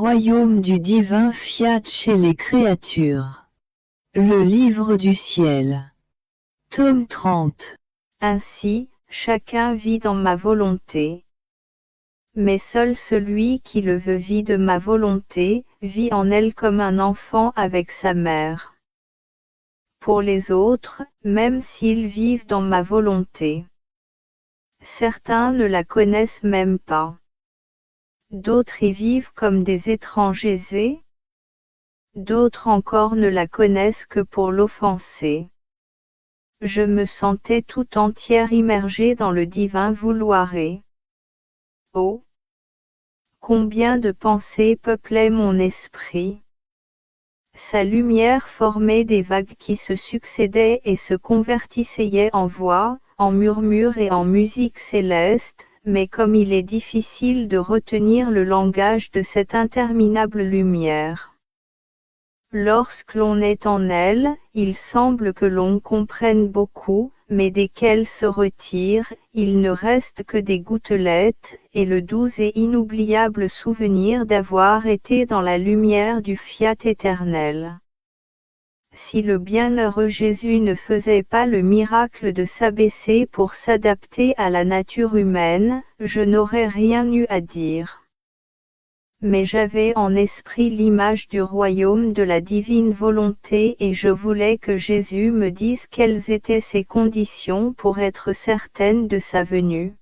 royaume du divin fiat chez les créatures. Le livre du ciel. Tome 30. Ainsi, chacun vit dans ma volonté. Mais seul celui qui le veut vit de ma volonté, vit en elle comme un enfant avec sa mère. Pour les autres, même s'ils vivent dans ma volonté, certains ne la connaissent même pas. D'autres y vivent comme des étrangers et d'autres encore ne la connaissent que pour l'offenser. Je me sentais tout entière immergée dans le divin vouloir et oh, combien de pensées peuplaient mon esprit! Sa lumière formait des vagues qui se succédaient et se convertissaient en voix, en murmures et en musique céleste, mais comme il est difficile de retenir le langage de cette interminable lumière. Lorsque l'on est en elle, il semble que l'on comprenne beaucoup, mais dès qu'elle se retire, il ne reste que des gouttelettes, et le doux et inoubliable souvenir d'avoir été dans la lumière du fiat éternel. Si le bienheureux Jésus ne faisait pas le miracle de s'abaisser pour s'adapter à la nature humaine, je n'aurais rien eu à dire. Mais j'avais en esprit l'image du royaume de la divine volonté et je voulais que Jésus me dise quelles étaient ses conditions pour être certaine de sa venue.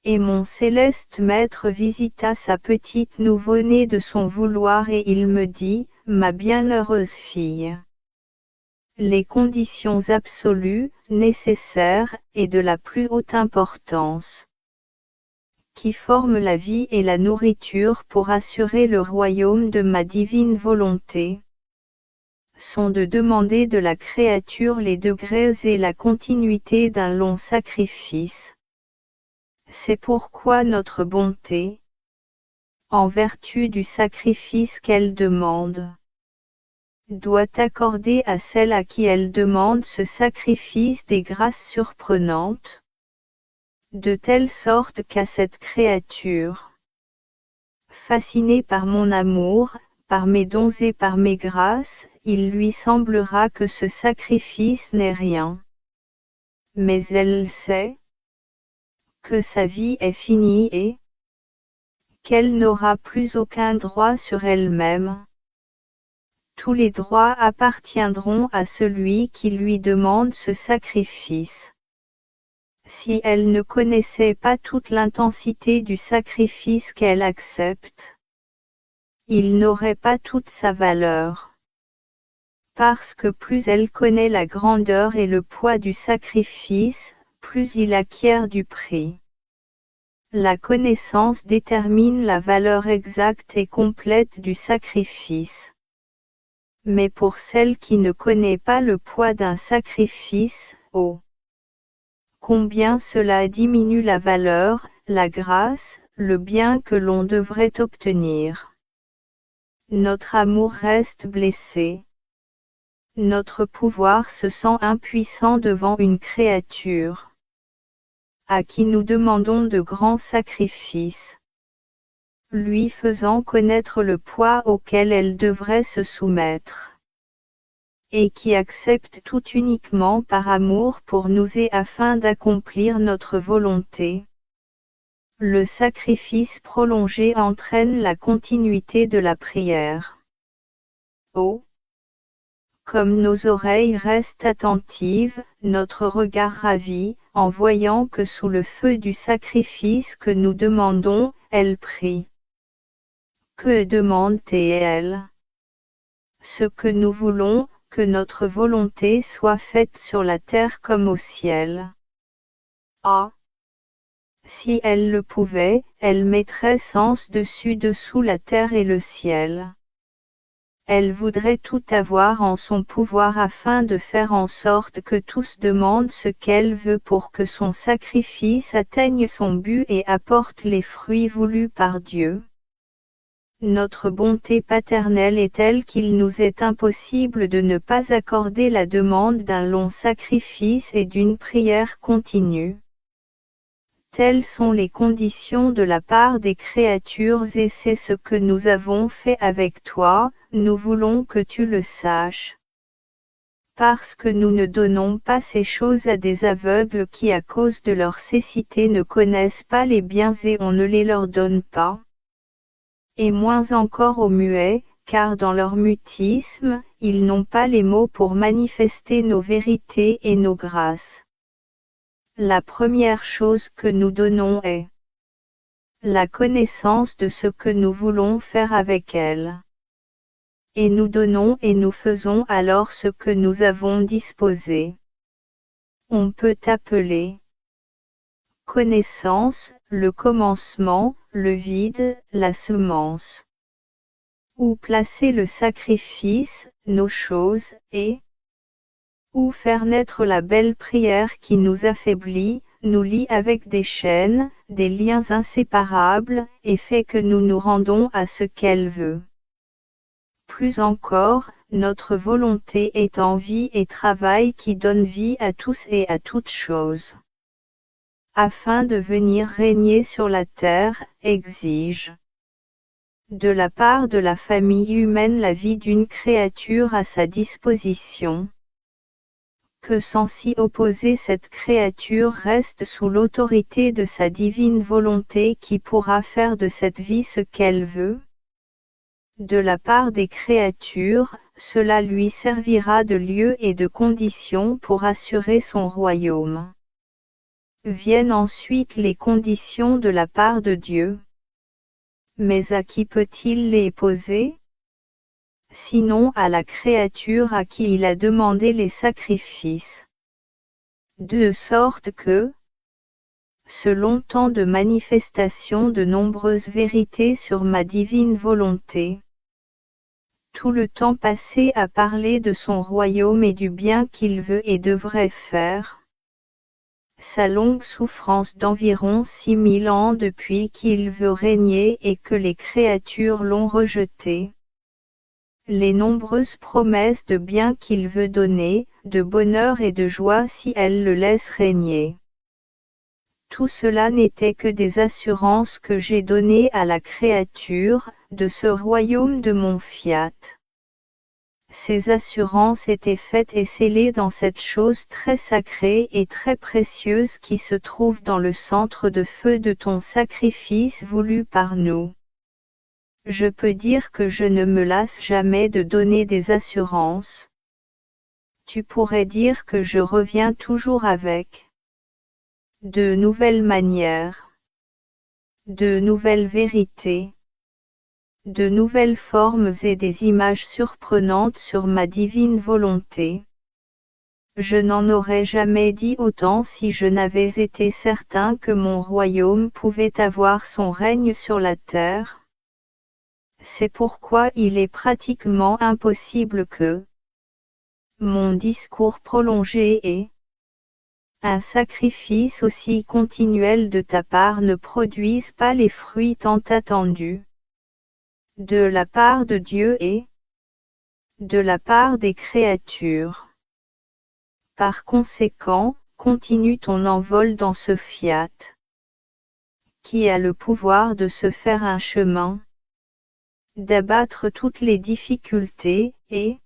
Et mon céleste maître visita sa petite nouveau-née de son vouloir et il me dit, « Ma bienheureuse fille, les conditions absolues, nécessaires, et de la plus haute importance, qui forment la vie et la nourriture pour assurer le royaume de ma divine volonté, sont de demander de la créature les degrés et la continuité d'un long sacrifice. C'est pourquoi notre bonté, en vertu du sacrifice qu'elle demande, doit accorder à celle à qui elle demande ce sacrifice des grâces surprenantes, de telle sorte qu'à cette créature, fasciné par mon amour, par mes dons et par mes grâces, il lui semblera que ce sacrifice n'est rien. Mais elle sait que sa vie est finie et qu'elle n'aura plus aucun droit sur elle-même. Tous les droits appartiendront à celui qui lui demande ce sacrifice. Si elle ne connaissait pas toute l'intensité du sacrifice qu'elle accepte, il n'aurait pas toute sa valeur. Parce que plus elle connaît la grandeur et le poids du sacrifice, plus il acquiert du prix. La connaissance détermine la valeur exacte et complète du sacrifice. Mais pour celle qui ne connaît pas le poids d'un sacrifice, oh, combien cela diminue la valeur, la grâce, le bien que l'on devrait obtenir. Notre amour reste blessé. Notre pouvoir se sent impuissant devant une créature à qui nous demandons de grands sacrifices, lui faisant connaître le poids auquel elle devrait se soumettre, et qui accepte tout uniquement par amour pour nous et afin d'accomplir notre volonté. Le sacrifice prolongé entraîne la continuité de la prière. Oh, comme nos oreilles restent attentives, notre regard ravi, en voyant que sous le feu du sacrifice que nous demandons, elle prie. Que demande-t-elle? Ce que nous voulons, que notre volonté soit faite sur la terre comme au ciel. Ah! Si elle le pouvait, elle mettrait sens dessus-dessous la terre et le ciel. Elle voudrait tout avoir en son pouvoir afin de faire en sorte que tous demandent ce qu'elle veut pour que son sacrifice atteigne son but et apporte les fruits voulus par Dieu. Notre bonté paternelle est telle qu'il nous est impossible de ne pas accorder la demande d'un long sacrifice et d'une prière continue. Telles sont les conditions de la part des créatures et c'est ce que nous avons fait avec toi, nous voulons que tu le saches. Parce que nous ne donnons pas ces choses à des aveugles qui à cause de leur cécité ne connaissent pas les biens et on ne les leur donne pas. Et moins encore aux muets, car dans leur mutisme, ils n'ont pas les mots pour manifester nos vérités et nos grâces. La première chose que nous donnons est la connaissance de ce que nous voulons faire avec elle. Et nous donnons et nous faisons alors ce que nous avons disposé. On peut appeler connaissance, le commencement, le vide, la semence. Ou placer le sacrifice, nos choses, et ou faire naître la belle prière qui nous affaiblit, nous lie avec des chaînes, des liens inséparables, et fait que nous nous rendons à ce qu'elle veut. Plus encore, notre volonté est en vie et travail qui donne vie à tous et à toutes choses. Afin de venir régner sur la terre, exige de la part de la famille humaine la vie d'une créature à sa disposition. Que sans s'y opposer cette créature reste sous l'autorité de sa divine volonté qui pourra faire de cette vie ce qu'elle veut. De la part des créatures, cela lui servira de lieu et de condition pour assurer son royaume. Viennent ensuite les conditions de la part de Dieu. Mais à qui peut-il les poser? Sinon à la créature à qui il a demandé les sacrifices. De sorte que, selon tant de manifestations de nombreuses vérités sur ma divine volonté, tout le temps passé à parler de son royaume et du bien qu'il veut et devrait faire, sa longue souffrance d'environ 6000 ans depuis qu'il veut régner et que les créatures l'ont rejeté, les nombreuses promesses de bien qu'il veut donner, de bonheur et de joie si elles le laissent régner. Tout cela n'était que des assurances que j'ai données à la créature, de ce royaume de mon fiat. Ces assurances étaient faites et scellées dans cette chose très sacrée et très précieuse qui se trouve dans le centre de feu de ton sacrifice voulu par nous. Je peux dire que je ne me lasse jamais de donner des assurances. Tu pourrais dire que je reviens toujours avec de nouvelles manières, de nouvelles vérités, de nouvelles formes et des images surprenantes sur ma divine volonté. Je n'en aurais jamais dit autant si je n'avais été certain que mon royaume pouvait avoir son règne sur la terre. C'est pourquoi il est pratiquement impossible que mon discours prolongé et un sacrifice aussi continuel de ta part ne produise pas les fruits tant attendus. De la part de Dieu et de la part des créatures. Par conséquent, continue ton envol dans ce fiat, qui a le pouvoir de se faire un chemin, d'abattre toutes les difficultés, et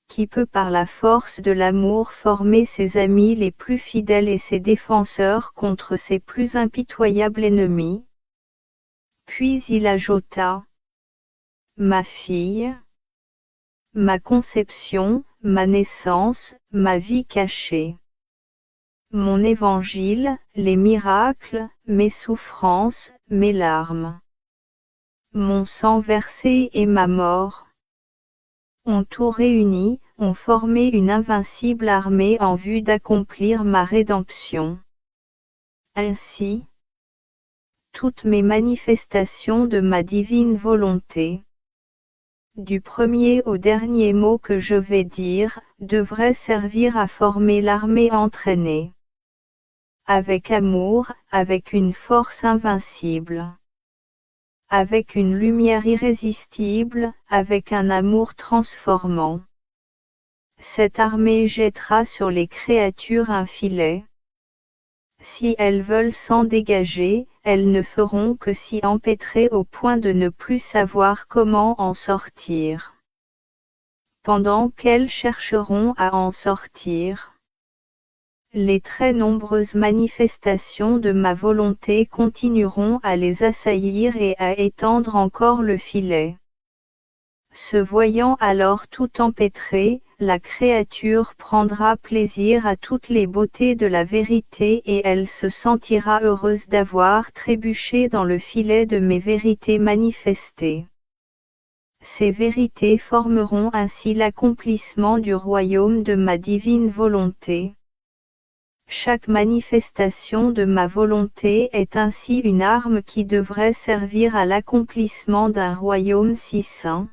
qui peut par la force de l'amour former ses amis les plus fidèles et ses défenseurs contre ses plus impitoyables ennemis. Puis il ajouta, ma fille, ma conception, ma naissance, ma vie cachée. Mon évangile, les miracles, mes souffrances, mes larmes. Mon sang versé et ma mort ont tout réuni, ont formé une invincible armée en vue d'accomplir ma rédemption. Ainsi, toutes mes manifestations de ma divine volonté, du premier au dernier mot que je vais dire, devraient servir à former l'armée entraînée. Avec amour, avec une force invincible. Avec une lumière irrésistible, avec un amour transformant. Cette armée jettera sur les créatures un filet. Si elles veulent s'en dégager, elles ne feront que s'y empêtrer au point de ne plus savoir comment en sortir. Pendant qu'elles chercheront à en sortir, les très nombreuses manifestations de ma volonté continueront à les assaillir et à étendre encore le filet. Se voyant alors tout empêtrée, la créature prendra plaisir à toutes les beautés de la vérité et elle se sentira heureuse d'avoir trébuché dans le filet de mes vérités manifestées. Ces vérités formeront ainsi l'accomplissement du royaume de ma divine volonté. Chaque manifestation de ma volonté est ainsi une arme qui devrait servir à l'accomplissement d'un royaume si saint.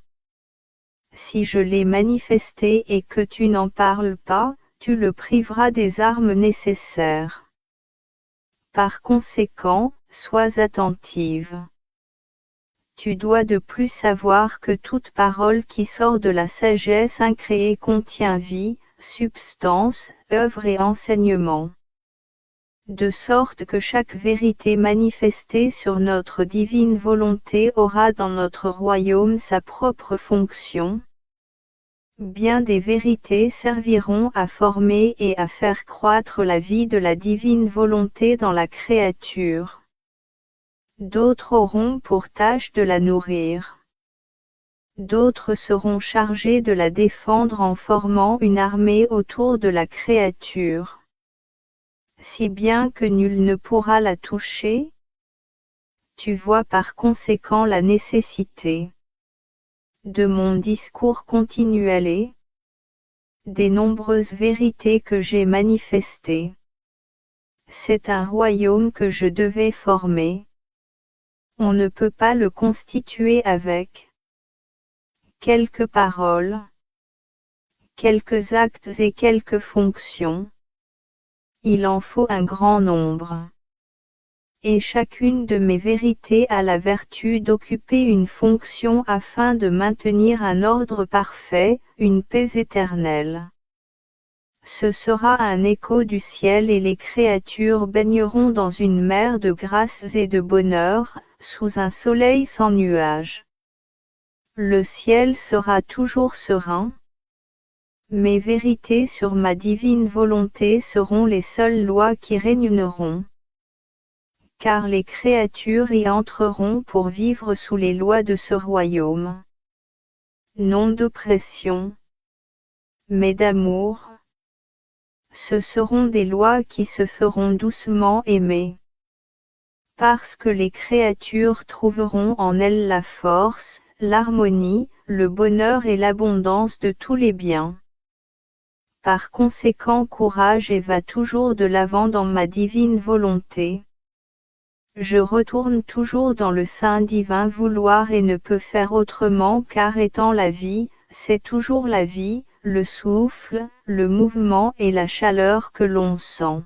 Si je l'ai manifesté et que tu n'en parles pas, tu le priveras des armes nécessaires. Par conséquent, sois attentive. Tu dois de plus savoir que toute parole qui sort de la sagesse incréée contient vie, substance, œuvre et enseignement. De sorte que chaque vérité manifestée sur notre divine volonté aura dans notre royaume sa propre fonction. Bien des vérités serviront à former et à faire croître la vie de la divine volonté dans la créature. D'autres auront pour tâche de la nourrir. D'autres seront chargés de la défendre en formant une armée autour de la créature. Si bien que nul ne pourra la toucher. Tu vois par conséquent la nécessité de mon discours continuel et des nombreuses vérités que j'ai manifestées. C'est un royaume que je devais former. On ne peut pas le constituer avec quelques paroles, quelques actes et quelques fonctions. Il en faut un grand nombre. Et chacune de mes vérités a la vertu d'occuper une fonction afin de maintenir un ordre parfait, une paix éternelle. Ce sera un écho du ciel et les créatures baigneront dans une mer de grâce et de bonheur, sous un soleil sans nuages. Le ciel sera toujours serein. Mes vérités sur ma divine volonté seront les seules lois qui régneront. Car les créatures y entreront pour vivre sous les lois de ce royaume. Non d'oppression, mais d'amour. Ce seront des lois qui se feront doucement aimer. Parce que les créatures trouveront en elles la force, l'harmonie, le bonheur et l'abondance de tous les biens. Par conséquent, courage et va toujours de l'avant dans ma divine volonté. Je retourne toujours dans le sein divin vouloir et ne peux faire autrement car étant la vie, c'est toujours la vie, le souffle, le mouvement et la chaleur que l'on sent.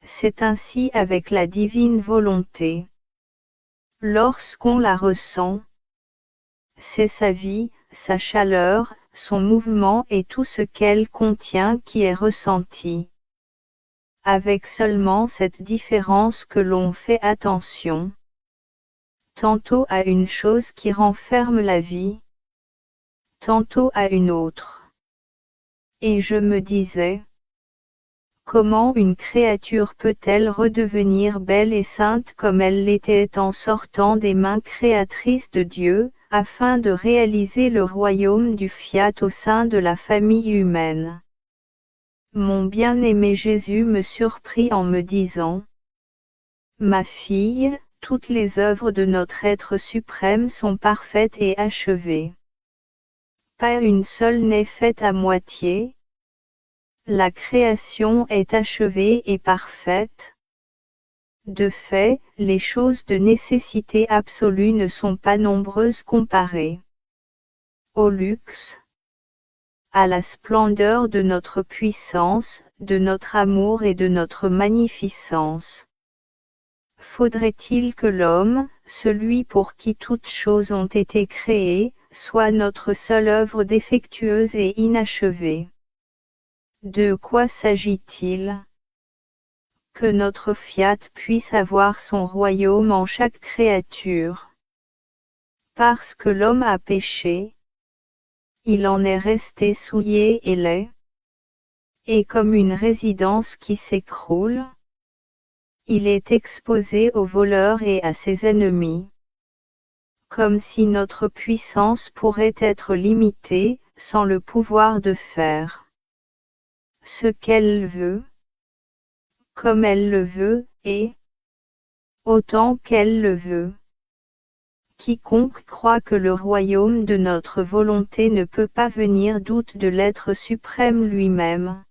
C'est ainsi avec la divine volonté. Lorsqu'on la ressent, c'est sa vie, sa chaleur, son mouvement et tout ce qu'elle contient qui est ressenti. Avec seulement cette différence que l'on fait attention, tantôt à une chose qui renferme la vie, tantôt à une autre. Et je me disais, comment une créature peut-elle redevenir belle et sainte comme elle l'était en sortant des mains créatrices de Dieu, afin de réaliser le royaume du fiat au sein de la famille humaine. Mon bien-aimé Jésus me surprit en me disant, ma fille, toutes les œuvres de notre être suprême sont parfaites et achevées. Pas une seule n'est faite à moitié. La création est achevée et parfaite. De fait, les choses de nécessité absolue ne sont pas nombreuses comparées au luxe, à la splendeur de notre puissance, de notre amour et de notre magnificence. Faudrait-il que l'homme, celui pour qui toutes choses ont été créées, soit notre seule œuvre défectueuse et inachevée? De quoi s'agit-il? que notre fiat puisse avoir son royaume en chaque créature. Parce que l'homme a péché, il en est resté souillé et laid, et comme une résidence qui s'écroule, il est exposé aux voleurs et à ses ennemis. Comme si notre puissance pourrait être limitée, sans le pouvoir de faire ce qu'elle veut, comme elle le veut, et autant qu'elle le veut. Quiconque croit que le royaume de notre volonté ne peut pas venir doute de l'être suprême lui-même.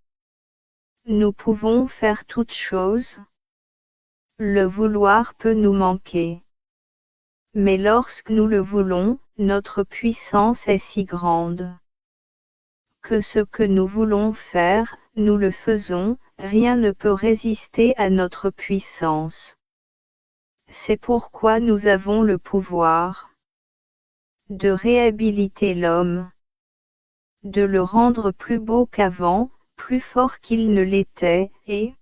Nous pouvons faire toutes choses. Le vouloir peut nous manquer. Mais lorsque nous le voulons, notre puissance est si grande que ce que nous voulons faire, nous le faisons, rien ne peut résister à notre puissance. C'est pourquoi nous avons le pouvoir de réhabiliter l'homme, de le rendre plus beau qu'avant, plus fort qu'il ne l'était, et,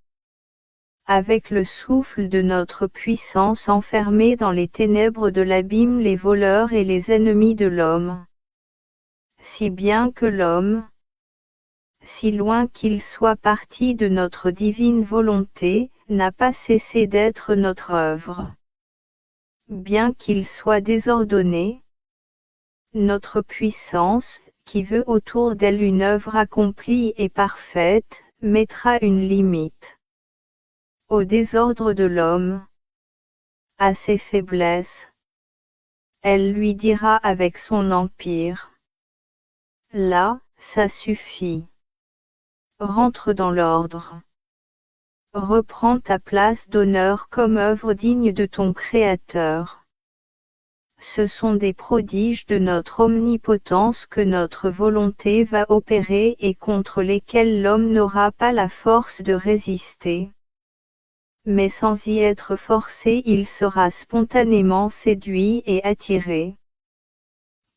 avec le souffle de notre puissance enfermer dans les ténèbres de l'abîme les voleurs et les ennemis de l'homme. Si bien que l'homme, si loin qu'il soit parti de notre divine volonté, n'a pas cessé d'être notre œuvre. Bien qu'il soit désordonné, notre puissance, qui veut autour d'elle une œuvre accomplie et parfaite, mettra une limite au désordre de l'homme, à ses faiblesses. Elle lui dira avec son empire: là, ça suffit. Rentre dans l'ordre. Reprends ta place d'honneur comme œuvre digne de ton Créateur. Ce sont des prodiges de notre omnipotence que notre volonté va opérer et contre lesquels l'homme n'aura pas la force de résister. Mais sans y être forcé, il sera spontanément séduit et attiré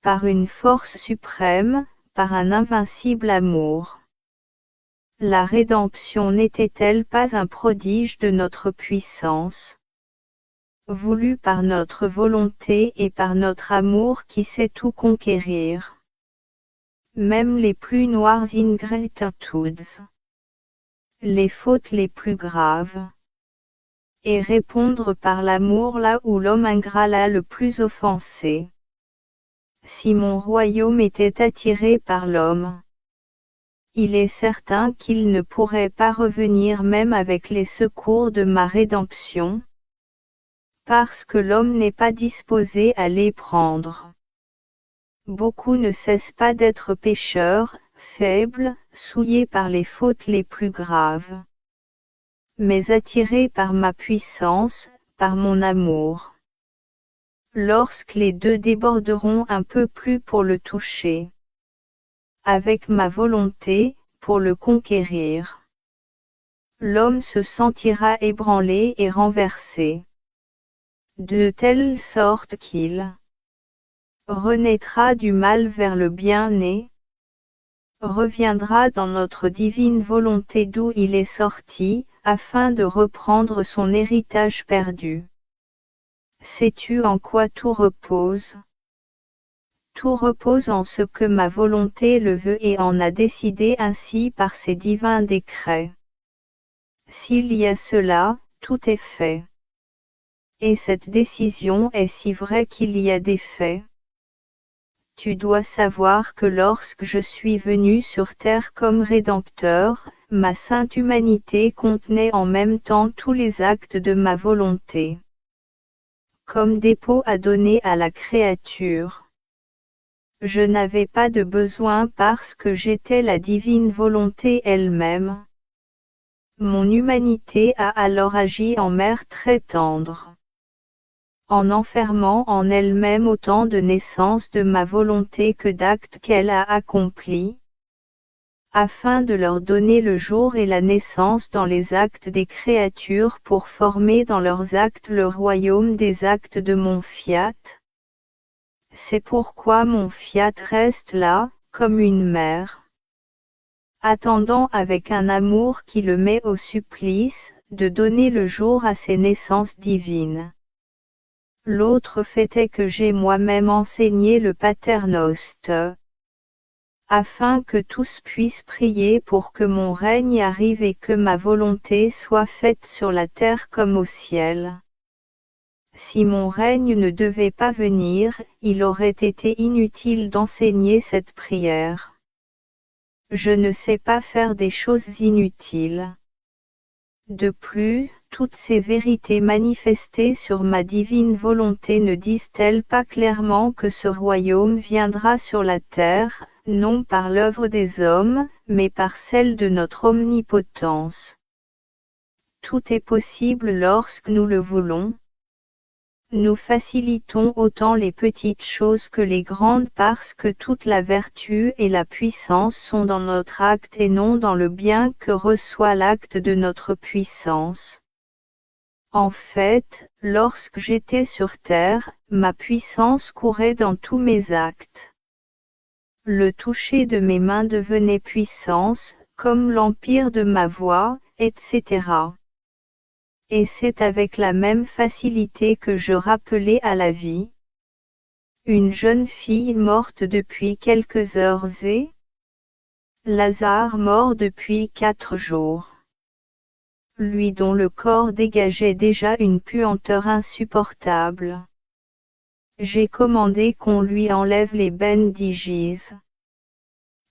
par une force suprême, par un invincible amour. La rédemption n'était-elle pas un prodige de notre puissance, voulu par notre volonté et par notre amour qui sait tout conquérir, même les plus noires ingratitudes, les fautes les plus graves, et répondre par l'amour là où l'homme ingrat l'a le plus offensé. Si mon royaume était attiré par l'homme, il est certain qu'il ne pourrait pas revenir même avec les secours de ma rédemption, parce que l'homme n'est pas disposé à les prendre. Beaucoup ne cessent pas d'être pécheurs, faibles, souillés par les fautes les plus graves, mais attirés par ma puissance, par mon amour. Lorsque les deux déborderont un peu plus pour le toucher, avec ma volonté, pour le conquérir, l'homme se sentira ébranlé et renversé, de telle sorte qu'il renaîtra du mal vers le bien et reviendra dans notre divine volonté d'où il est sorti, afin de reprendre son héritage perdu. Sais-tu en quoi tout repose? Tout repose en ce que ma volonté le veut et en a décidé ainsi par ses divins décrets. S'il y a cela, tout est fait. Et cette décision est si vraie qu'il y a des faits. Tu dois savoir que lorsque je suis venu sur terre comme Rédempteur, ma sainte humanité contenait en même temps tous les actes de ma volonté, comme dépôt à donner à la créature. Je n'avais pas de besoin parce que j'étais la divine volonté elle-même. Mon humanité a alors agi en mère très tendre, en enfermant en elle-même autant de naissances de ma volonté que d'actes qu'elle a accomplis, afin de leur donner le jour et la naissance dans les actes des créatures pour former dans leurs actes le royaume des actes de mon fiat. C'est pourquoi mon fiat reste là, comme une mère, attendant avec un amour qui le met au supplice, de donner le jour à ces naissances divines. L'autre fait est que j'ai moi-même enseigné le Paternoster, afin que tous puissent prier pour que mon règne arrive et que ma volonté soit faite sur la terre comme au ciel. Si mon règne ne devait pas venir, il aurait été inutile d'enseigner cette prière. Je ne sais pas faire des choses inutiles. De plus, toutes ces vérités manifestées sur ma divine volonté ne disent-elles pas clairement que ce royaume viendra sur la terre, non par l'œuvre des hommes, mais par celle de notre omnipotence. Tout est possible lorsque nous le voulons. Nous facilitons autant les petites choses que les grandes parce que toute la vertu et la puissance sont dans notre acte et non dans le bien que reçoit l'acte de notre puissance. En fait, lorsque j'étais sur terre, ma puissance courait dans tous mes actes. Le toucher de mes mains devenait puissance, comme l'empire de ma voix, etc. Et c'est avec la même facilité que je rappelais à la vie une jeune fille morte depuis quelques heures et Lazare mort depuis 4 jours. Lui dont le corps dégageait déjà une puanteur insupportable. J'ai commandé qu'on lui enlève les bendiges.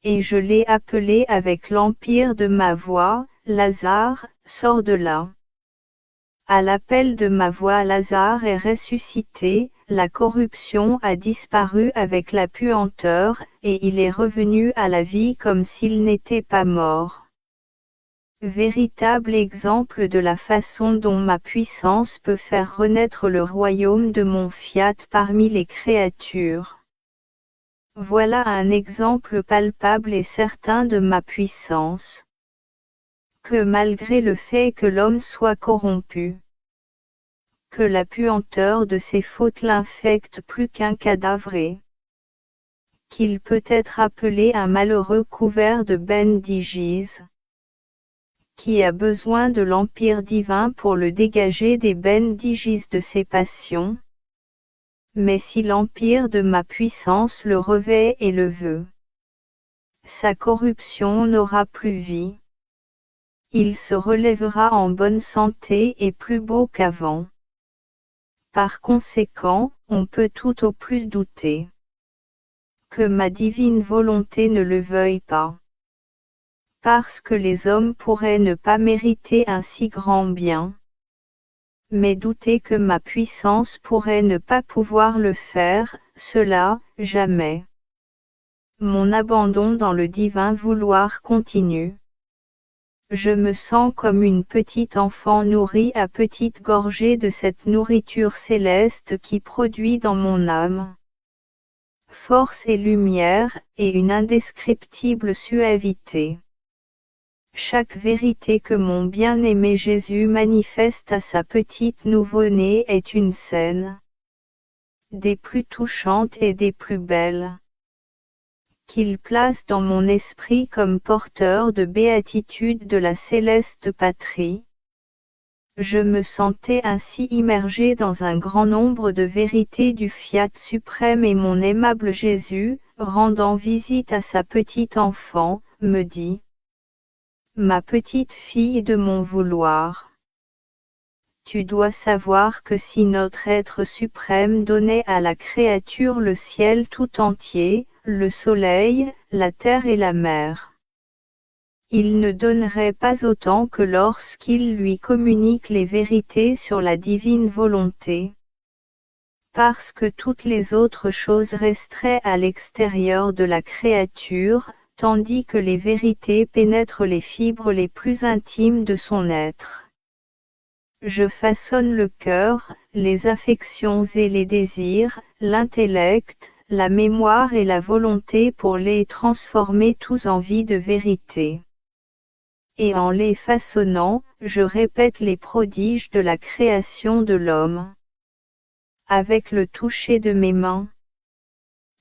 Et je l'ai appelé avec l'empire de ma voix, Lazare, sors de là. À l'appel de ma voix Lazare est ressuscité, la corruption a disparu avec la puanteur, et il est revenu à la vie comme s'il n'était pas mort. Véritable exemple de la façon dont ma puissance peut faire renaître le royaume de mon fiat parmi les créatures. Voilà un exemple palpable et certain de ma puissance. Que malgré le fait que l'homme soit corrompu, que la puanteur de ses fautes l'infecte plus qu'un cadavre et qu'il peut être appelé un malheureux couvert de bendiges, qui a besoin de l'empire divin pour le dégager des bendiges de ses passions. Mais si l'empire de ma puissance le revêt et le veut, sa corruption n'aura plus vie. Il se relèvera en bonne santé et plus beau qu'avant. Par conséquent, on peut tout au plus douter que ma divine volonté ne le veuille pas. Parce que les hommes pourraient ne pas mériter un si grand bien. Mais douter que ma puissance pourrait ne pas pouvoir le faire, cela, jamais. Mon abandon dans le divin vouloir continue. Je me sens comme une petite enfant nourrie à petites gorgées de cette nourriture céleste qui produit dans mon âme force et lumière, et une indescriptible suavité. Chaque vérité que mon bien-aimé Jésus manifeste à sa petite nouveau-née est une scène des plus touchantes et des plus belles, qu'il place dans mon esprit comme porteur de béatitude de la céleste patrie. Je me sentais ainsi immergé dans un grand nombre de vérités du fiat suprême et mon aimable Jésus, rendant visite à sa petite enfant, me dit: Ma petite fille de mon vouloir, tu dois savoir que si notre être suprême donnait à la créature le ciel tout entier, le soleil, la terre et la mer, il ne donnerait pas autant que lorsqu'il lui communique les vérités sur la divine volonté. Parce que toutes les autres choses resteraient à l'extérieur de la créature, tandis que les vérités pénètrent les fibres les plus intimes de son être. Je façonne le cœur, les affections et les désirs, l'intellect, la mémoire et la volonté pour les transformer tous en vie de vérité. Et en les façonnant, je répète les prodiges de la création de l'homme. Avec le toucher de mes mains,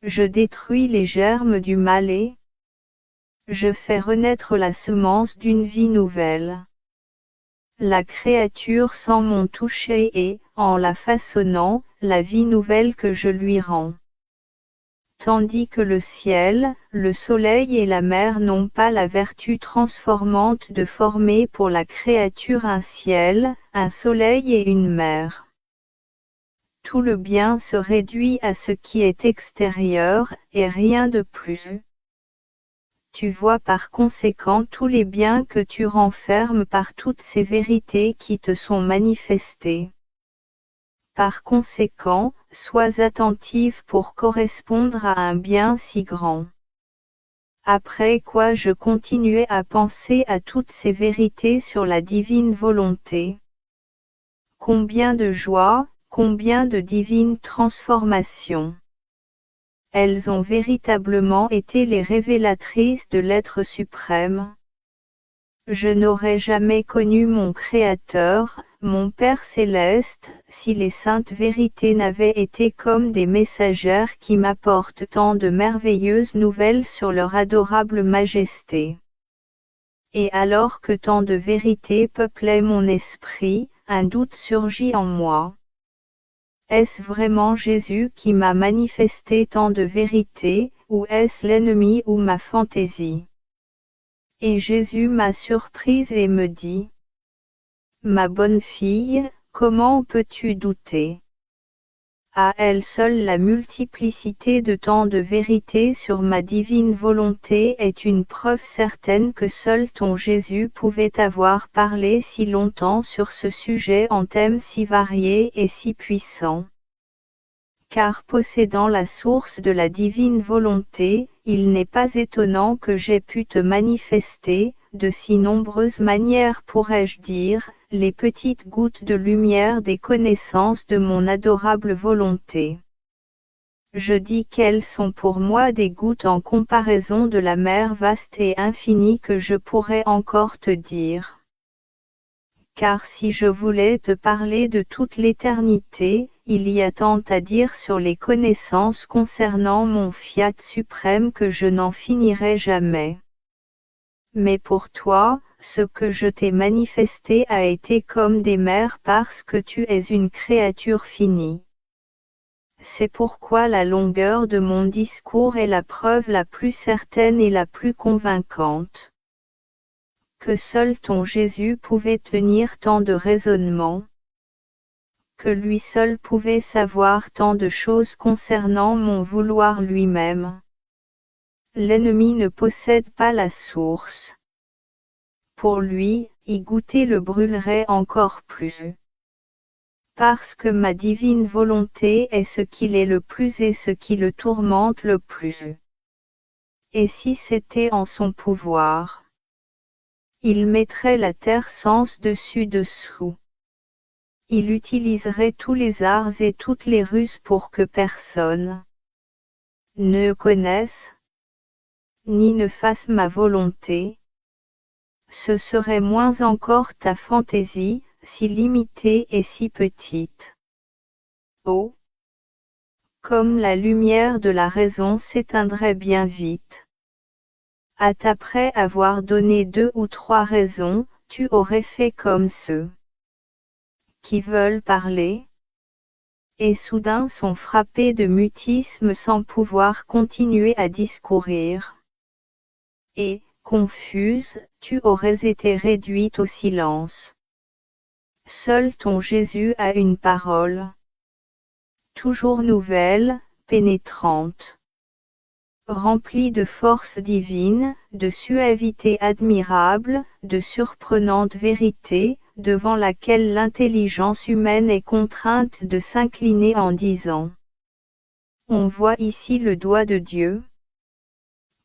je détruis les germes du mal et je fais renaître la semence d'une vie nouvelle. la créature sans mon toucher et, en la façonnant, la vie nouvelle que je lui rends. Tandis que le ciel, le soleil et la mer n'ont pas la vertu transformante de former pour la créature un ciel, un soleil et une mer. Tout le bien se réduit à ce qui est extérieur, et rien de plus. Tu vois par conséquent tous les biens que tu renfermes par toutes ces vérités qui te sont manifestées. Par conséquent, sois attentif pour correspondre à un bien si grand. Après quoi je continuais à penser à toutes ces vérités sur la divine volonté. Combien de joie, combien de divines transformations. Elles ont véritablement été les révélatrices de l'être suprême. Je n'aurais jamais connu mon Créateur, mon Père céleste, si les saintes vérités n'avaient été comme des messagères qui m'apportent tant de merveilleuses nouvelles sur leur adorable majesté. Et alors que tant de vérités peuplaient mon esprit, un doute surgit en moi. Est-ce vraiment Jésus qui m'a manifesté tant de vérités, ou est-ce l'ennemi ou ma fantaisie? Et Jésus m'a surprise et me dit: Ma bonne fille, comment peux-tu douter? À elle seule la multiplicité de tant de vérités sur ma divine volonté est une preuve certaine que seul ton Jésus pouvait avoir parlé si longtemps sur ce sujet en thèmes si variés et si puissants. Car possédant la source de la divine volonté, il n'est pas étonnant que j'aie pu te manifester, de si nombreuses manières pourrais-je dire, les petites gouttes de lumière des connaissances de mon adorable volonté. Je dis qu'elles sont pour moi des gouttes en comparaison de la mer vaste et infinie que je pourrais encore te dire. Car si je voulais te parler de toute l'éternité, il y a tant à dire sur les connaissances concernant mon fiat suprême que je n'en finirai jamais. Mais pour toi, ce que je t'ai manifesté a été comme des mers parce que tu es une créature finie. C'est pourquoi la longueur de mon discours est la preuve la plus certaine et la plus convaincante. Que seul ton Jésus pouvait tenir tant de raisonnements, que lui seul pouvait savoir tant de choses concernant mon vouloir lui-même. L'ennemi ne possède pas la source. Pour lui, y goûter le brûlerait encore plus. Parce que ma divine volonté est ce qu'il est le plus et ce qui le tourmente le plus. Et si c'était en son pouvoir, il mettrait la terre sens dessus-dessous. Il utiliserait tous les arts et toutes les ruses pour que personne ne connaisse, ni ne fasse ma volonté. Ce serait moins encore ta fantaisie, si limitée et si petite. Oh! Comme la lumière de la raison s'éteindrait bien vite. Après avoir donné 2 ou 3 raisons, tu aurais fait comme ceux qui veulent parler, et soudain sont frappés de mutisme sans pouvoir continuer à discourir. Et, confuse, tu aurais été réduite au silence. Seul ton Jésus a une parole, toujours nouvelle, pénétrante, remplie de force divine, de suavité admirable, de surprenante vérité, devant laquelle l'intelligence humaine est contrainte de s'incliner en disant: On voit ici le doigt de Dieu.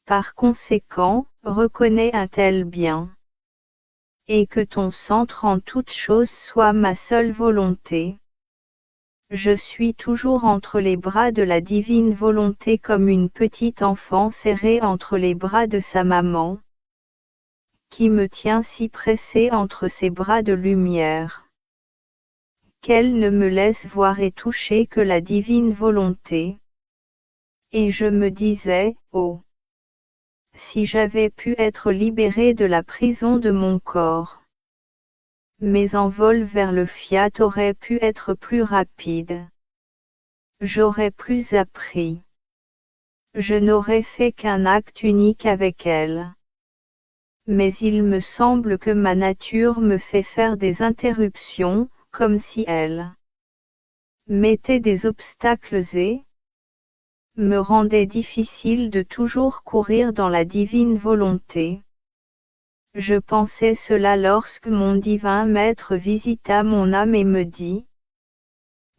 Par conséquent, reconnais un tel bien. Et que ton centre en toute chose soit ma seule volonté. Je suis toujours entre les bras de la divine volonté comme une petite enfant serrée entre les bras de sa maman, qui me tient si pressée entre ses bras de lumière, qu'elle ne me laisse voir et toucher que la divine volonté. Et je me disais, oh! Si j'avais pu être libérée de la prison de mon corps. Mes envols vers le fiat auraient pu être plus rapides. J'aurais plus appris. Je n'aurais fait qu'un acte unique avec elle. Mais il me semble que ma nature me fait faire des interruptions, comme si elle mettait des obstacles et me rendait difficile de toujours courir dans la divine volonté. Je pensais cela lorsque mon divin maître visita mon âme et me dit: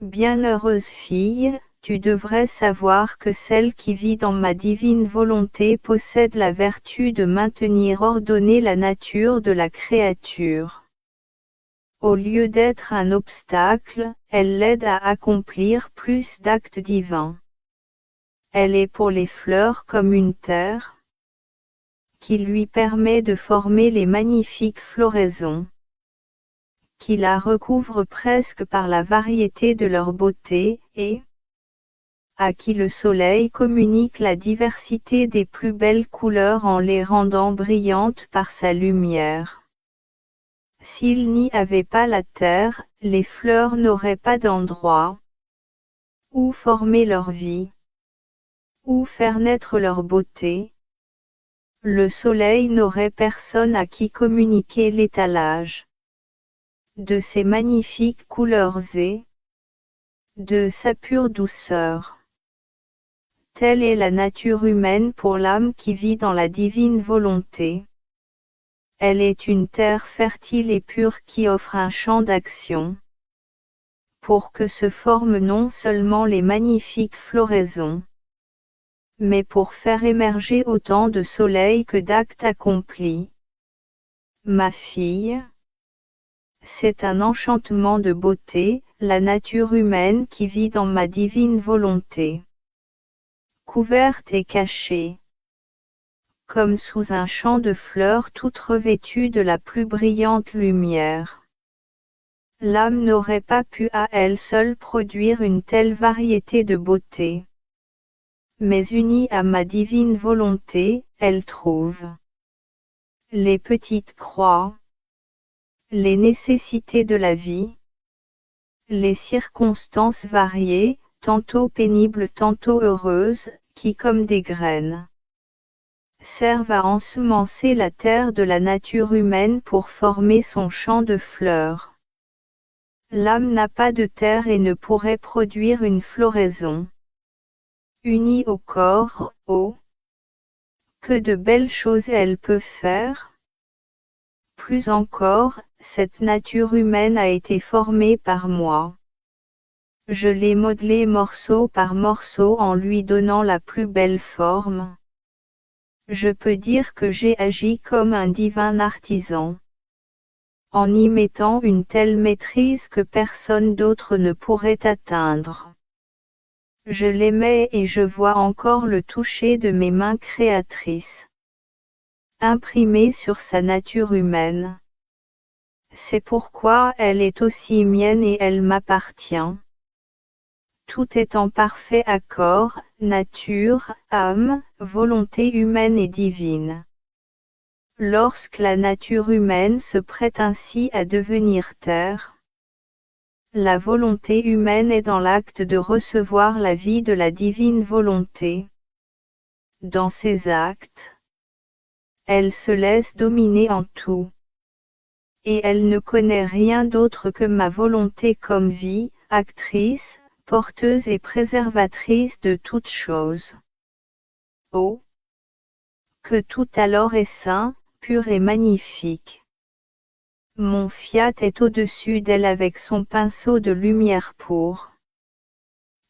Bienheureuse fille, tu devrais savoir que celle qui vit dans ma divine volonté possède la vertu de maintenir ordonnée la nature de la créature. Au lieu d'être un obstacle, elle l'aide à accomplir plus d'actes divins. Elle est pour les fleurs comme une terre qui lui permet de former les magnifiques floraisons, qui la recouvrent presque par la variété de leur beauté, et à qui le soleil communique la diversité des plus belles couleurs en les rendant brillantes par sa lumière. S'il n'y avait pas la terre, les fleurs n'auraient pas d'endroit où former leur vie, où faire naître leur beauté. Le soleil n'aurait personne à qui communiquer l'étalage de ses magnifiques couleurs et de sa pure douceur. Telle est la nature humaine pour l'âme qui vit dans la divine volonté. Elle est une terre fertile et pure qui offre un champ d'action, pour que se forment non seulement les magnifiques floraisons, mais pour faire émerger autant de soleil que d'actes accomplis. Ma fille, c'est un enchantement de beauté, la nature humaine qui vit dans ma divine volonté. Couverte et cachée, comme sous un champ de fleurs toutes revêtues de la plus brillante lumière. L'âme n'aurait pas pu à elle seule produire une telle variété de beauté. Mais unie à ma divine volonté, elle trouve les petites croix, les nécessités de la vie, les circonstances variées, tantôt pénibles tantôt heureuses, qui comme des graines servent à ensemencer la terre de la nature humaine pour former son champ de fleurs. L'âme n'a pas de terre et ne pourrait produire une floraison. Unie au corps, oh, que de belles choses elle peut faire! Plus encore, cette nature humaine a été formée par moi. Je l'ai modelée morceau par morceau en lui donnant la plus belle forme. Je peux dire que j'ai agi comme un divin artisan, en y mettant une telle maîtrise que personne d'autre ne pourrait atteindre. Je l'aimais et je vois encore le toucher de mes mains créatrices, imprimé sur sa nature humaine. C'est pourquoi elle est aussi mienne et elle m'appartient. Tout est en parfait accord, nature, âme, volonté humaine et divine. Lorsque la nature humaine se prête ainsi à devenir terre, la volonté humaine est dans l'acte de recevoir la vie de la divine volonté. Dans ses actes, elle se laisse dominer en tout. Et elle ne connaît rien d'autre que ma volonté comme vie, actrice, porteuse et préservatrice de toutes choses. Oh! Que tout alors est saint, pur et magnifique. Mon fiat est au-dessus d'elle avec son pinceau de lumière pour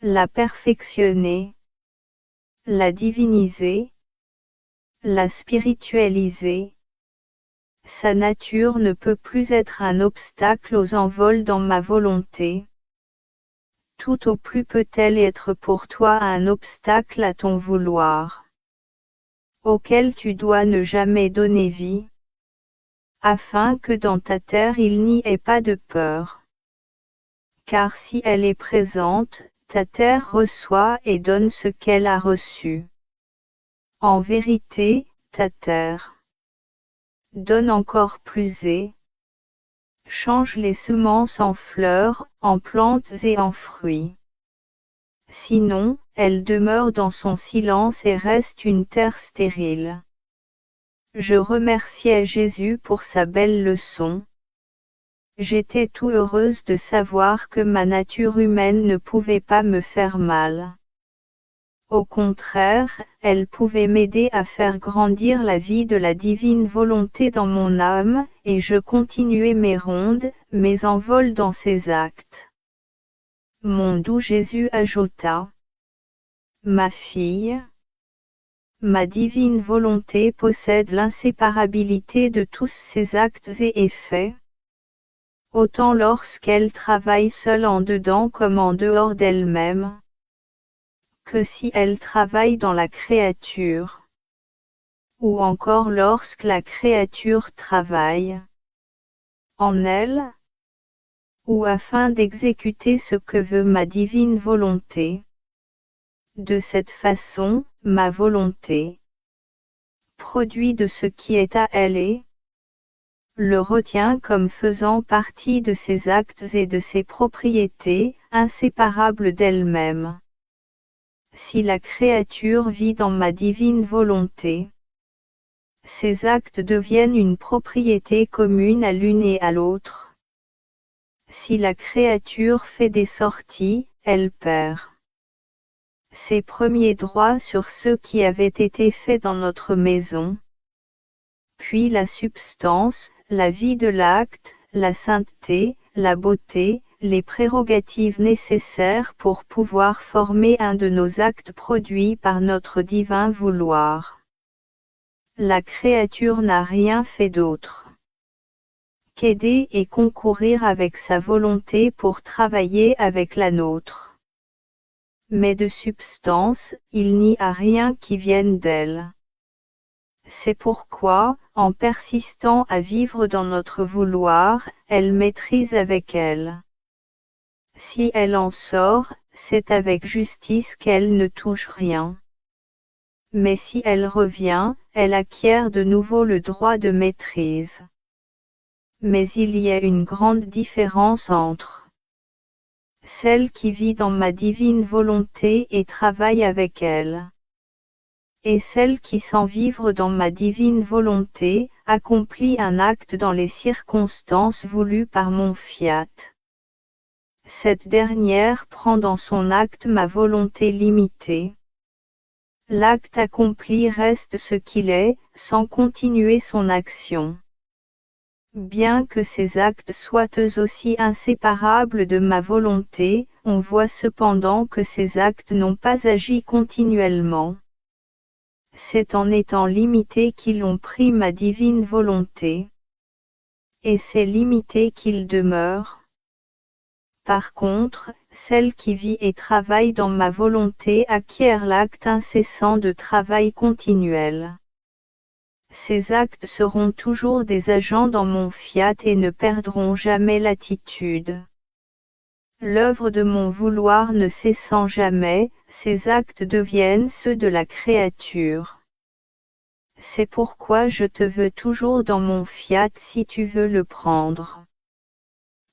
la perfectionner, la diviniser, la spiritualiser. Sa nature ne peut plus être un obstacle aux envols dans ma volonté. Tout au plus peut-elle être pour toi un obstacle à ton vouloir, auquel tu dois ne jamais donner vie, afin que dans ta terre il n'y ait pas de peur. Car si elle est présente, ta terre reçoit et donne ce qu'elle a reçu. En vérité, ta terre donne encore plus et Change les semences en fleurs, en plantes et en fruits. Sinon, elle demeure dans son silence et reste une terre stérile. Je remerciais Jésus pour sa belle leçon. J'étais tout heureuse de savoir que ma nature humaine ne pouvait pas me faire mal. Au contraire, elle pouvait m'aider à faire grandir la vie de la divine volonté dans mon âme, et je continuais mes rondes, mes envols dans ses actes. Mon doux Jésus ajouta: Ma fille, ma divine volonté possède l'inséparabilité de tous ses actes et effets, autant lorsqu'elle travaille seule en dedans comme en dehors d'elle-même, que si elle travaille dans la créature, ou encore lorsque la créature travaille en elle, ou afin d'exécuter ce que veut ma divine volonté. De cette façon, ma volonté, produit de ce qui est à elle et le retient comme faisant partie de ses actes et de ses propriétés, inséparables d'elle-même. Si la créature vit dans ma divine volonté, ses actes deviennent une propriété commune à l'une et à l'autre. Si la créature fait des sorties, elle perd ses premiers droits sur ceux qui avaient été faits dans notre maison. Puis la substance, la vie de l'acte, la sainteté, la beauté, les prérogatives nécessaires pour pouvoir former un de nos actes produits par notre divin vouloir. La créature n'a rien fait d'autre qu'aider et concourir avec sa volonté pour travailler avec la nôtre. Mais de substance, il n'y a rien qui vienne d'elle. C'est pourquoi, en persistant à vivre dans notre vouloir, elle maîtrise avec elle. Si elle en sort, c'est avec justice qu'elle ne touche rien. Mais si elle revient, elle acquiert de nouveau le droit de maîtrise. Mais il y a une grande différence entre celle qui vit dans ma divine volonté et travaille avec elle, et celle qui sans vivre dans ma divine volonté, accomplit un acte dans les circonstances voulues par mon fiat. Cette dernière prend dans son acte ma volonté limitée. L'acte accompli reste ce qu'il est, sans continuer son action. Bien que ces actes soient eux aussi inséparables de ma volonté, on voit cependant que ces actes n'ont pas agi continuellement. C'est en étant limités qu'ils ont pris ma divine volonté. Et c'est limité qu'ils demeurent. Par contre, celle qui vit et travaille dans ma volonté acquiert l'acte incessant de travail continuel. Ces actes seront toujours des agents dans mon fiat et ne perdront jamais l'attitude. L'œuvre de mon vouloir ne cessant jamais, ces actes deviennent ceux de la créature. C'est pourquoi je te veux toujours dans mon fiat si tu veux le prendre.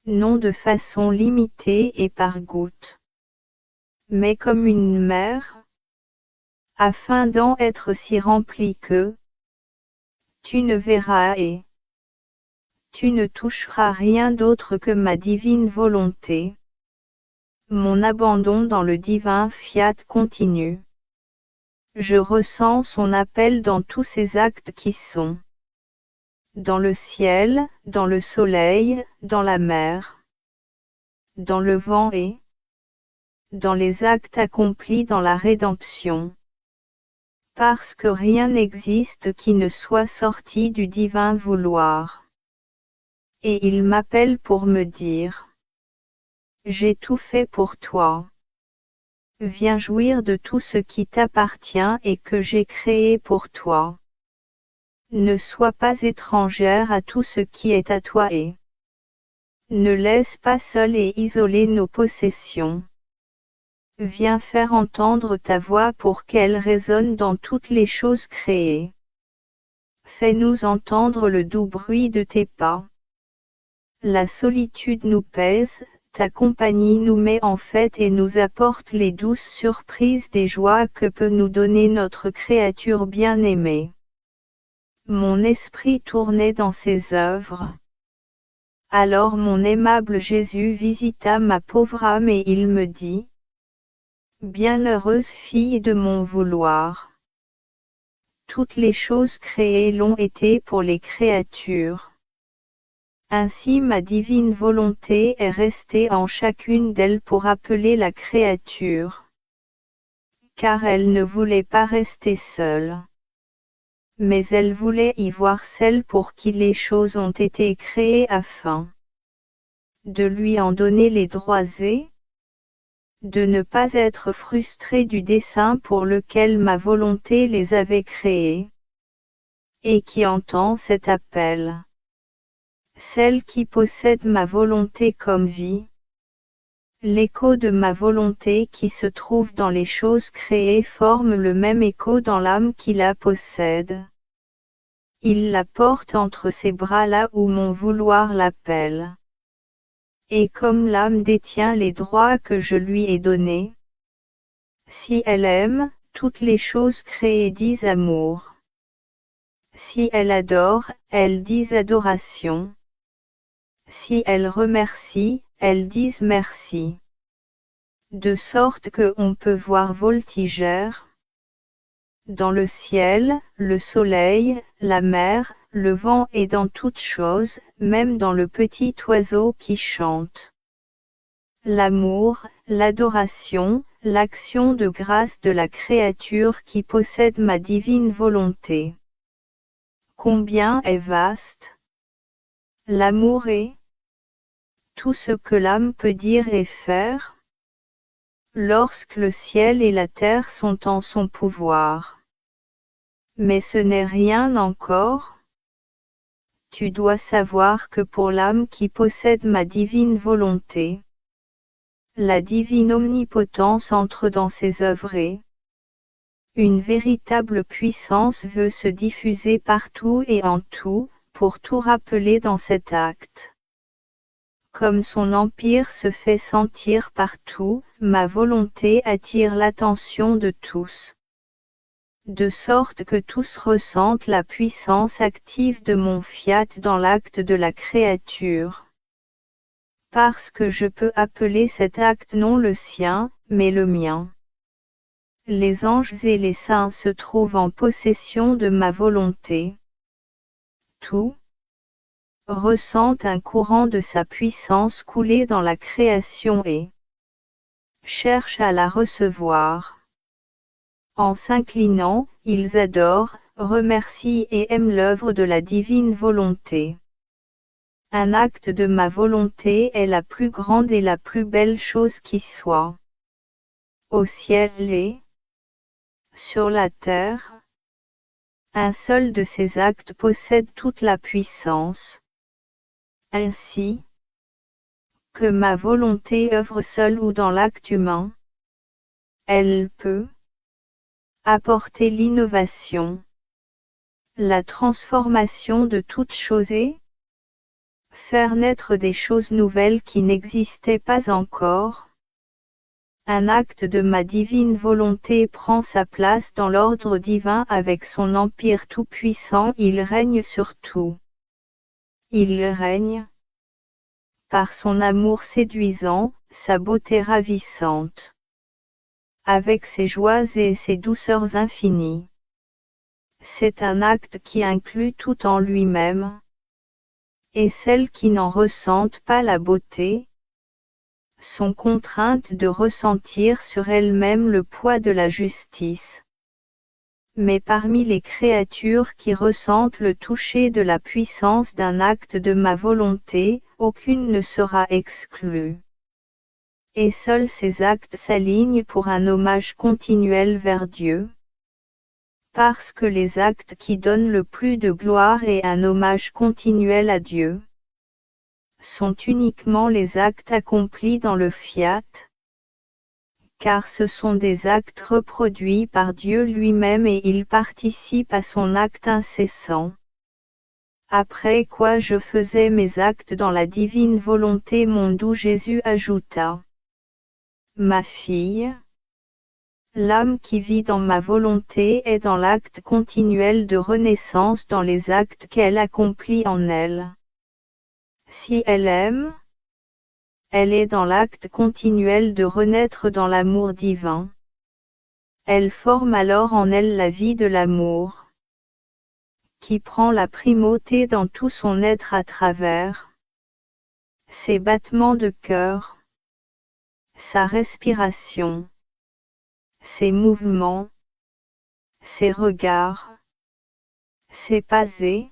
Non de façon limitée et par gouttes, mais comme une mer, afin d'en être si rempli que tu ne verras et tu ne toucheras rien d'autre que ma divine volonté. Mon abandon dans le divin fiat continue. Je ressens son appel dans tous ces actes qui sont dans le ciel, dans le soleil, dans la mer, dans le vent et dans les actes accomplis dans la rédemption. Parce que rien n'existe qui ne soit sorti du divin vouloir. Et il m'appelle pour me dire: j'ai tout fait pour toi. Viens jouir de tout ce qui t'appartient et que j'ai créé pour toi. Ne sois pas étrangère à tout ce qui est à toi et ne laisse pas seul et isolé nos possessions. Viens faire entendre ta voix pour qu'elle résonne dans toutes les choses créées. Fais-nous entendre le doux bruit de tes pas. La solitude nous pèse, ta compagnie nous met en fête et nous apporte les douces surprises des joies que peut nous donner notre créature bien-aimée. Mon esprit tournait dans ses œuvres. Alors mon aimable Jésus visita ma pauvre âme et il me dit: Bienheureuse fille de mon vouloir. Toutes les choses créées l'ont été pour les créatures. Ainsi ma divine volonté est restée en chacune d'elles pour appeler la créature. Car elle ne voulait pas rester seule. Mais elle voulait y voir celle pour qui les choses ont été créées afin de lui en donner les droits et de ne pas être frustrée du dessein pour lequel ma volonté les avait créées, et qui entend cet appel. Celle qui possède ma volonté comme vie. L'écho de ma volonté qui se trouve dans les choses créées forme le même écho dans l'âme qui la possède. Il la porte entre ses bras là où mon vouloir l'appelle. Et comme l'âme détient les droits que je lui ai donnés, si elle aime, toutes les choses créées disent amour. Si elle adore, elles disent adoration. Si elle remercie, elles disent merci. De sorte que on peut voir voltigeur dans le ciel, le soleil, la mer, le vent et dans toutes choses, même dans le petit oiseau qui chante. L'amour, l'adoration, l'action de grâce de la créature qui possède ma divine volonté. Combien est vaste l'amour est tout ce que l'âme peut dire et faire, lorsque le ciel et la terre sont en son pouvoir. Mais ce n'est rien encore. Tu dois savoir que pour l'âme qui possède ma divine volonté, la divine omnipotence entre dans ses œuvres et une véritable puissance veut se diffuser partout et en tout, pour tout rappeler dans cet acte. Comme son empire se fait sentir partout, ma volonté attire l'attention de tous. De sorte que tous ressentent la puissance active de mon fiat dans l'acte de la créature. Parce que je peux appeler cet acte non le sien, mais le mien. Les anges et les saints se trouvent en possession de ma volonté. Tout ressentent un courant de sa puissance couler dans la création et cherchent à la recevoir. En s'inclinant, ils adorent, remercient et aiment l'œuvre de la divine volonté. Un acte de ma volonté est la plus grande et la plus belle chose qui soit. Au ciel et sur la terre, un seul de ces actes possède toute la puissance. Ainsi que ma volonté œuvre seule ou dans l'acte humain, elle peut apporter l'innovation, la transformation de toute chose et faire naître des choses nouvelles qui n'existaient pas encore. Un acte de ma divine volonté prend sa place dans l'ordre divin avec son empire tout-puissant, il règne sur tout. Il règne par son amour séduisant, sa beauté ravissante, avec ses joies et ses douceurs infinies. C'est un acte qui inclut tout en lui-même, et celles qui n'en ressentent pas la beauté sont contraintes de ressentir sur elles-mêmes le poids de la justice. Mais parmi les créatures qui ressentent le toucher de la puissance d'un acte de ma volonté, aucune ne sera exclue. Et seuls ces actes s'alignent pour un hommage continuel vers Dieu. Parce que les actes qui donnent le plus de gloire et un hommage continuel à Dieu sont uniquement les actes accomplis dans le fiat, car ce sont des actes reproduits par Dieu lui-même et ils participent à son acte incessant. Après quoi je faisais mes actes dans la divine volonté. Mon doux Jésus ajouta: Ma fille, l'âme qui vit dans ma volonté est dans l'acte continuel de renaissance dans les actes qu'elle accomplit en elle. Si elle aime, elle est dans l'acte continuel de renaître dans l'amour divin. Elle forme alors en elle la vie de l'amour, qui prend la primauté dans tout son être à travers ses battements de cœur, sa respiration, ses mouvements, ses regards, ses passés,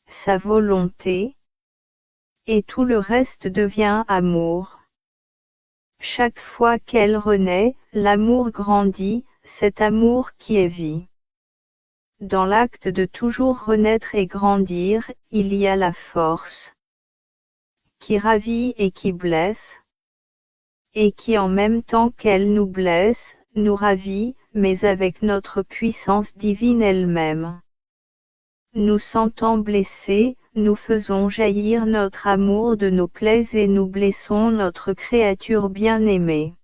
sa volonté, et tout le reste devient amour. Chaque fois qu'elle renaît, l'amour grandit, cet amour qui est vie. Dans l'acte de toujours renaître et grandir, il y a la force qui ravit et qui blesse, et qui en même temps qu'elle nous blesse, nous ravit, mais avec notre puissance divine elle-même. Nous sentant blessés, nous faisons jaillir notre amour de nos plaies et nous blessons notre créature bien-aimée.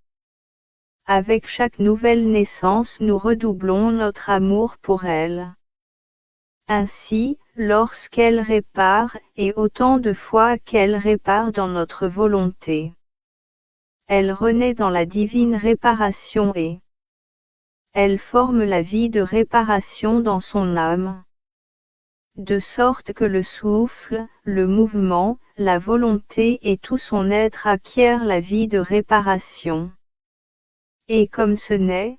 Avec chaque nouvelle naissance nous redoublons notre amour pour elle. Ainsi, lorsqu'elle répare, et autant de fois qu'elle répare dans notre volonté, elle renaît dans la divine réparation et elle forme la vie de réparation dans son âme, de sorte que le souffle, le mouvement, la volonté et tout son être acquièrent la vie de réparation. Et comme ce n'est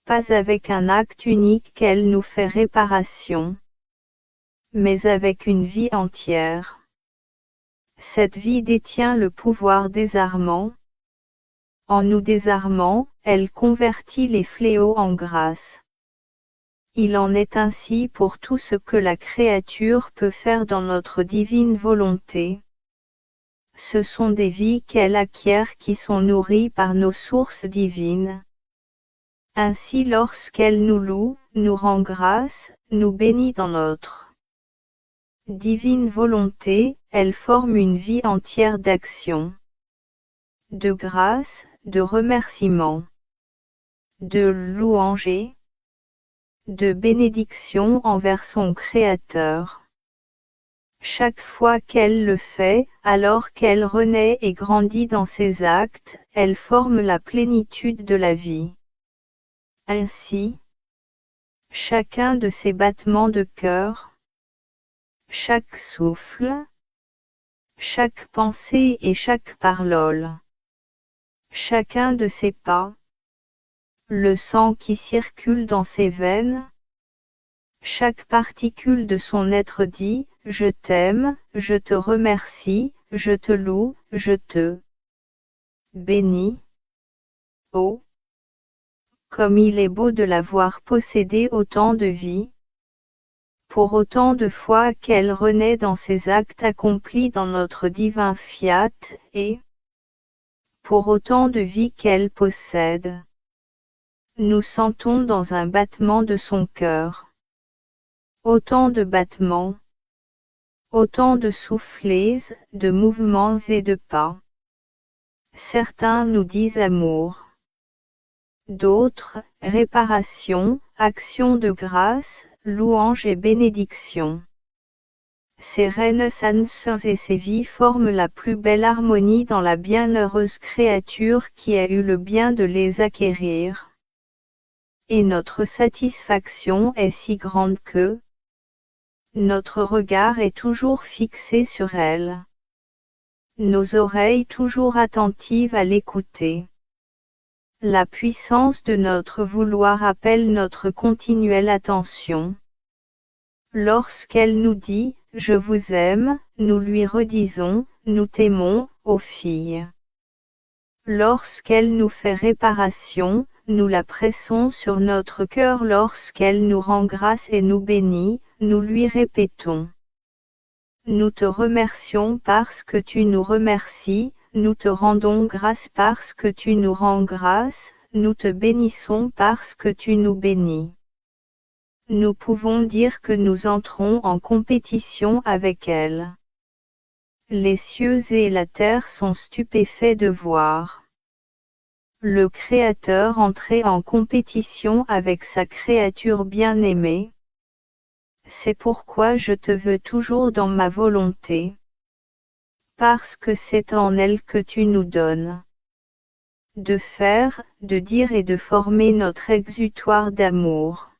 pas avec un acte unique qu'elle nous fait réparation, mais avec une vie entière. Cette vie détient le pouvoir désarmant. En nous désarmant, elle convertit les fléaux en grâce. Il en est ainsi pour tout ce que la créature peut faire dans notre divine volonté. Ce sont des vies qu'elle acquiert qui sont nourries par nos sources divines. Ainsi lorsqu'elle nous loue, nous rend grâce, nous bénit dans notre divine volonté, elle forme une vie entière d'action, de grâce, de remerciement, de louange et de bénédiction envers son Créateur. Chaque fois qu'elle le fait, alors qu'elle renaît et grandit dans ses actes, elle forme la plénitude de la vie. Ainsi, chacun de ses battements de cœur, chaque souffle, chaque pensée et chaque parole, chacun de ses pas, le sang qui circule dans ses veines, chaque particule de son être dit: Je t'aime, je te remercie, je te loue, je te bénis. Oh, comme il est beau de l'avoir possédé autant de vie, pour autant de fois qu'elle renaît dans ses actes accomplis dans notre divin fiat, et pour autant de vie qu'elle possède. Nous sentons dans un battement de son cœur autant de battements, autant de soufflets, de mouvements et de pas. Certains nous disent amour, d'autres, réparation, action de grâce, louange et bénédiction. Ces renaissances et ces vies forment la plus belle harmonie dans la bienheureuse créature qui a eu le bien de les acquérir. Et notre satisfaction est si grande que notre regard est toujours fixé sur elle, nos oreilles toujours attentives à l'écouter. La puissance de notre vouloir appelle notre continuelle attention. Lorsqu'elle nous dit « Je vous aime », nous lui redisons « Nous t'aimons, ô fille ». Lorsqu'elle nous fait réparation, nous la pressons sur notre cœur. Lorsqu'elle nous rend grâce et nous bénit, nous lui répétons « Nous te remercions parce que tu nous remercies, nous te rendons grâce parce que tu nous rends grâce, nous te bénissons parce que tu nous bénis. » nous pouvons dire que nous entrons en compétition avec elle. Les cieux et la terre sont stupéfaits de voir le Créateur entrer en compétition avec sa créature bien-aimée. C'est pourquoi je te veux toujours dans ma volonté. Parce que c'est en elle que tu nous donnes de faire, de dire et de former notre exutoire d'amour.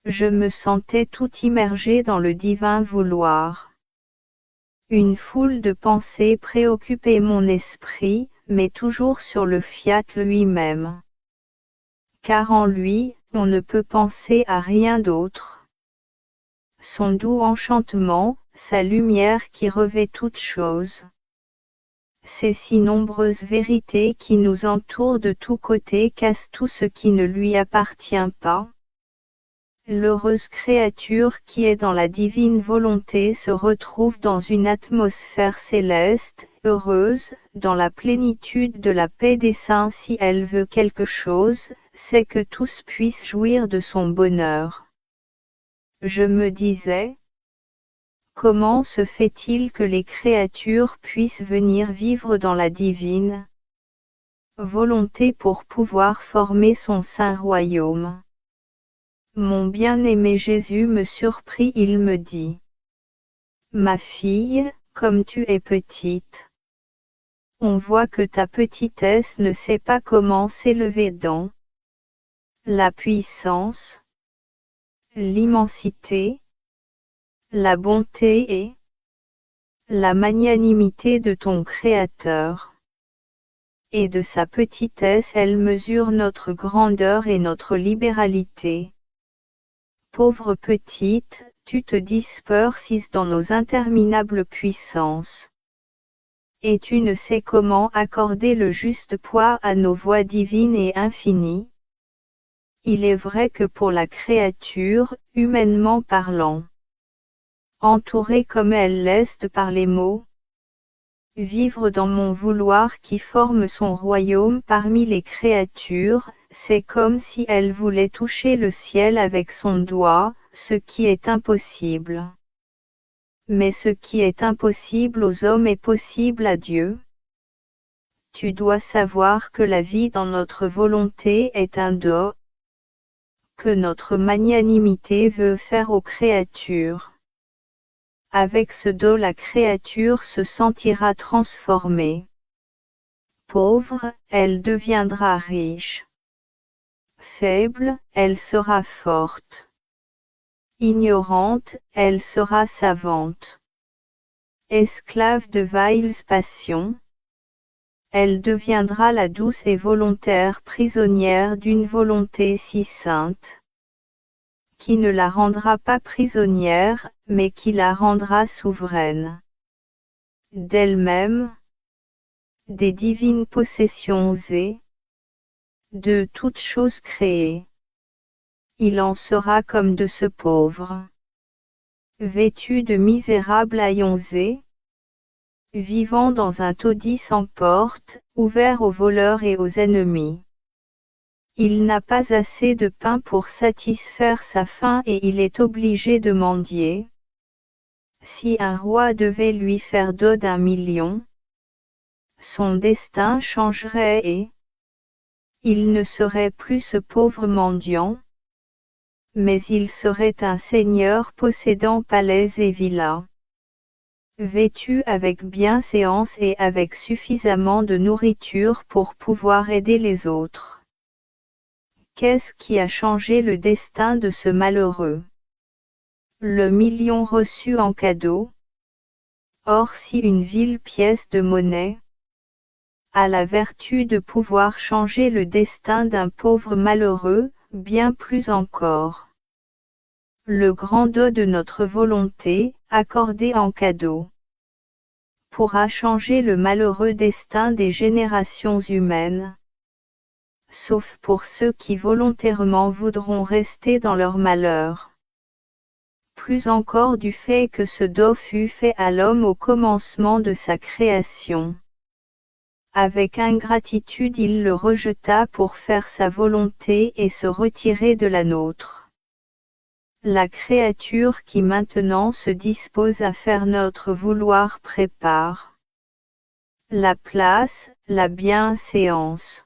Je me sentais tout immergé dans le divin vouloir. Une foule de pensées préoccupait mon esprit, mais toujours sur le fiat lui-même. Car en lui, on ne peut penser à rien d'autre. Son doux enchantement, sa lumière qui revêt toutes choses. Ces si nombreuses vérités qui nous entourent de tous côtés cassent tout ce qui ne lui appartient pas. L'heureuse créature qui est dans la divine volonté se retrouve dans une atmosphère céleste, heureuse, dans la plénitude de la paix des saints. Si elle veut quelque chose, c'est que tous puissent jouir de son bonheur. Je me disais, comment se fait-il que les créatures puissent venir vivre dans la divine volonté pour pouvoir former son saint royaume? Mon bien-aimé Jésus me surprit, il me dit: Ma fille, comme tu es petite, on voit que ta petitesse ne sait pas comment s'élever dans la puissance, l'immensité, la bonté et la magnanimité de ton Créateur. Et de sa petitesse elle mesure notre grandeur et notre libéralité. Pauvre petite, tu te disperses dans nos interminables puissances. Et tu ne sais comment accorder le juste poids à nos voies divines et infinies. Il est vrai que pour la créature, humainement parlant, entourée comme elle l'est par les mots, vivre dans mon vouloir qui forme son royaume parmi les créatures, c'est comme si elle voulait toucher le ciel avec son doigt, ce qui est impossible. Mais ce qui est impossible aux hommes est possible à Dieu. Tu dois savoir que la vie dans notre volonté est un don, que notre magnanimité veut faire aux créatures. Avec ce don la créature se sentira transformée. Pauvre, elle deviendra riche. Faible, elle sera forte. Ignorante, elle sera savante. Esclave de viles passions, elle deviendra la douce et volontaire prisonnière d'une volonté si sainte, qui ne la rendra pas prisonnière, mais qui la rendra souveraine. D'elle-même, des divines possessions et de toutes choses créées. Il en sera comme de ce pauvre, vêtu de misérables haillons et vivant dans un taudis sans porte, ouvert aux voleurs et aux ennemis. Il n'a pas assez de pain pour satisfaire sa faim et il est obligé de mendier. Si un roi devait lui faire don d'1 million, son destin changerait et il ne serait plus ce pauvre mendiant, mais il serait un seigneur possédant palais et villas, vêtu avec bienséance et avec suffisamment de nourriture pour pouvoir aider les autres. Qu'est-ce qui a changé le destin de ce malheureux? Le million reçu en cadeau. Or si une vile pièce de monnaie a la vertu de pouvoir changer le destin d'un pauvre malheureux, bien plus encore. Le grand don de notre volonté, accordé en cadeau, pourra changer le malheureux destin des générations humaines. Sauf pour ceux qui volontairement voudront rester dans leur malheur. Plus encore du fait que ce don fut fait à l'homme au commencement de sa création. Avec ingratitude il le rejeta pour faire sa volonté et se retirer de la nôtre. la créature qui maintenant se dispose à faire notre vouloir prépare la place, la bienséance,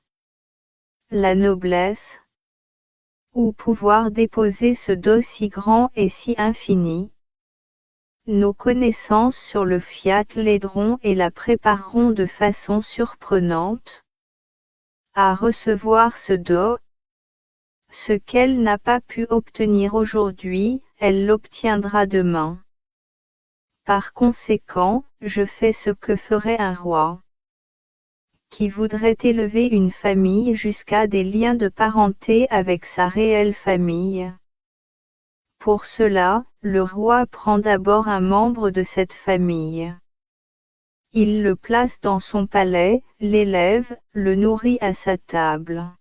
la noblesse, ou pouvoir déposer ce dos si grand et si infini. Nos connaissances sur le fiat l'aideront et la prépareront de façon surprenante à recevoir ce dos. Ce qu'elle n'a pas pu obtenir aujourd'hui, elle l'obtiendra demain. Par conséquent, je fais ce que ferait un roi qui voudrait élever une famille jusqu'à des liens de parenté avec sa réelle famille. Pour cela, le roi prend d'abord un membre de cette famille. Il le place dans son palais, l'élève, le nourrit à sa table.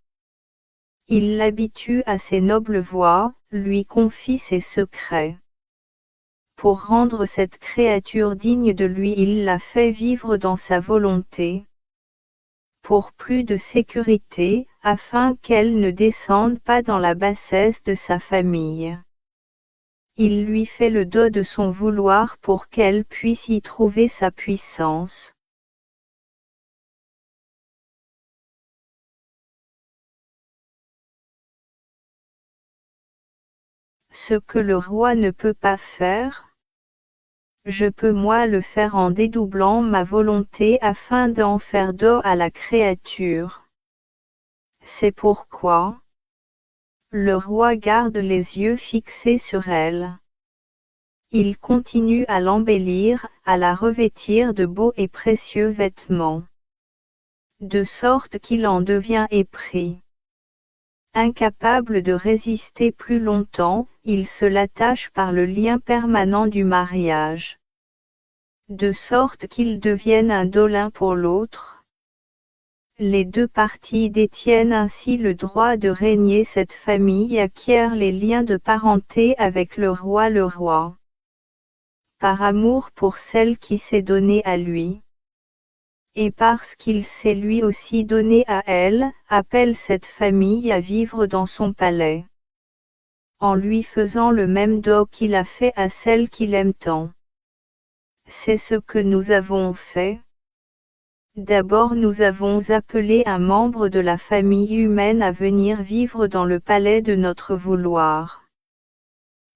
Il l'habitue à ses nobles voies, lui confie ses secrets. Pour rendre cette créature digne de lui, il la fait vivre dans sa volonté. Pour plus de sécurité, afin qu'elle ne descende pas dans la bassesse de sa famille. Il lui fait le dos de son vouloir pour qu'elle puisse y trouver sa puissance. Ce que le roi ne peut pas faire, je peux moi le faire en dédoublant ma volonté afin d'en faire dos à la créature. C'est pourquoi le roi garde les yeux fixés sur elle. Il continue à l'embellir, à la revêtir de beaux et précieux vêtements, de sorte qu'il en devient épris. Incapable de résister plus longtemps, il se l'attache par le lien permanent du mariage, de sorte qu'ils deviennent un dos l'un pour l'autre. Les deux parties détiennent ainsi le droit de régner. Cette famille acquiert les liens de parenté avec le roi. Le roi, par amour pour celle qui s'est donnée à lui, et parce qu'il s'est lui aussi donné à elle, appelle cette famille à vivre dans son palais, en lui faisant le même don qu'il a fait à celle qu'il aime tant. C'est ce que nous avons fait. D'abord nous avons appelé un membre de la famille humaine à venir vivre dans le palais de notre vouloir.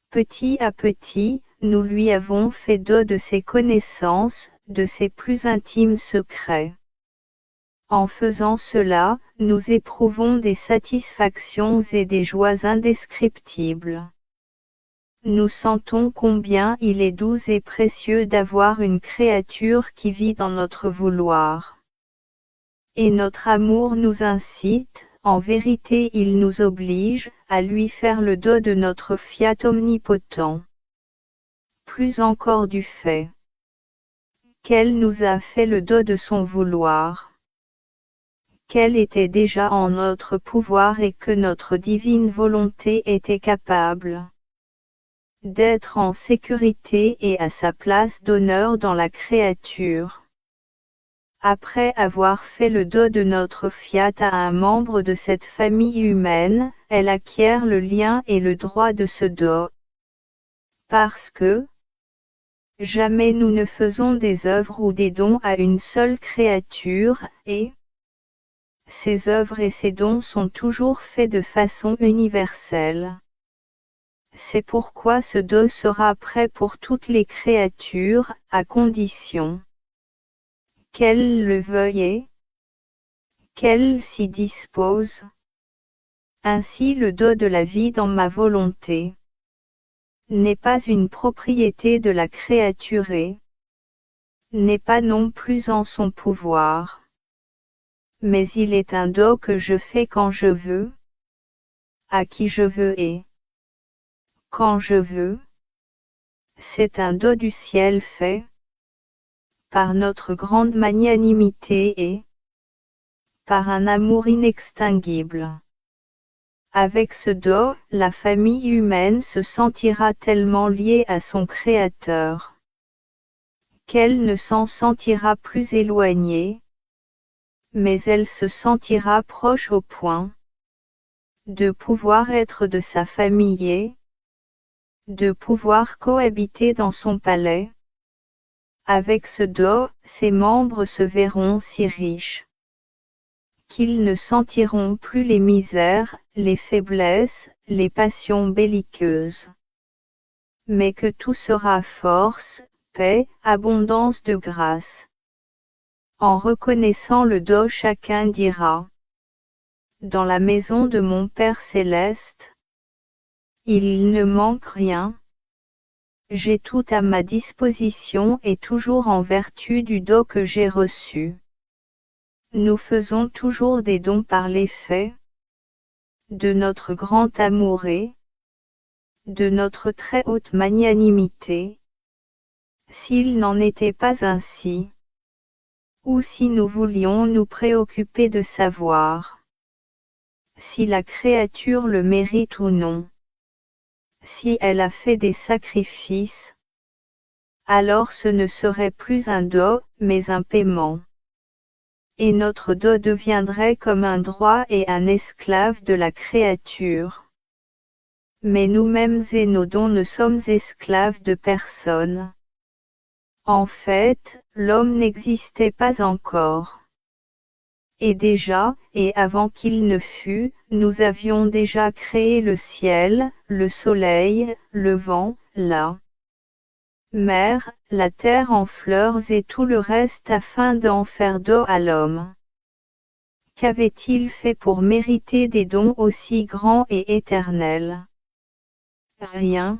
Petit à petit, nous lui avons fait don de ses connaissances, de ses plus intimes secrets. En faisant cela, nous éprouvons des satisfactions et des joies indescriptibles. Nous sentons combien il est doux et précieux d'avoir une créature qui vit dans notre vouloir. Et notre amour nous incite, en vérité il nous oblige, à lui faire le don de notre fiat omnipotent. Plus encore du fait qu'elle nous a fait le don de son vouloir, qu'elle était déjà en notre pouvoir et que notre divine volonté était capable d'être en sécurité et à sa place d'honneur dans la créature. Après avoir fait le don de notre fiat à un membre de cette famille humaine, elle acquiert le lien et le droit de ce don. Parce que jamais nous ne faisons des œuvres ou des dons à une seule créature, et ces œuvres et ces dons sont toujours faits de façon universelle. C'est pourquoi ce don sera prêt pour toutes les créatures, à condition qu'elles le veuillent et qu'elles s'y disposent. Ainsi le don de la vie dans ma volonté n'est pas une propriété de la créature et n'est pas non plus en son pouvoir. Mais il est un don que je fais quand je veux, à qui je veux et quand je veux. C'est un don du ciel fait par notre grande magnanimité et par un amour inextinguible. Avec ce don, la famille humaine se sentira tellement liée à son Créateur qu'elle ne s'en sentira plus éloignée, mais elle se sentira proche au point de pouvoir être de sa famille et de pouvoir cohabiter dans son palais. Avec ce Do, ses membres se verront si riches qu'ils ne sentiront plus les misères, les faiblesses, les passions belliqueuses. Mais que tout sera force, paix, abondance de grâce. En reconnaissant le Do, chacun dira: dans la maison de mon Père céleste, il ne manque rien. J'ai tout à ma disposition et toujours en vertu du Do que j'ai reçu. Nous faisons toujours des dons par l'effet de notre grand amour et de notre très haute magnanimité. S'il n'en était pas ainsi, ou si nous voulions nous préoccuper de savoir si la créature le mérite ou non, si elle a fait des sacrifices, alors ce ne serait plus un Do, mais un paiement. Et notre Do deviendrait comme un droit et un esclave de la créature. Mais nous-mêmes et nos dons ne sommes esclaves de personne. En fait, l'homme n'existait pas encore. Et déjà, et avant qu'il ne fût, nous avions déjà créé le ciel, le soleil, le vent, la mer, la terre en fleurs et tout le reste afin d'en faire Do à l'homme. Qu'avait-il fait pour mériter des dons aussi grands et éternels? Rien.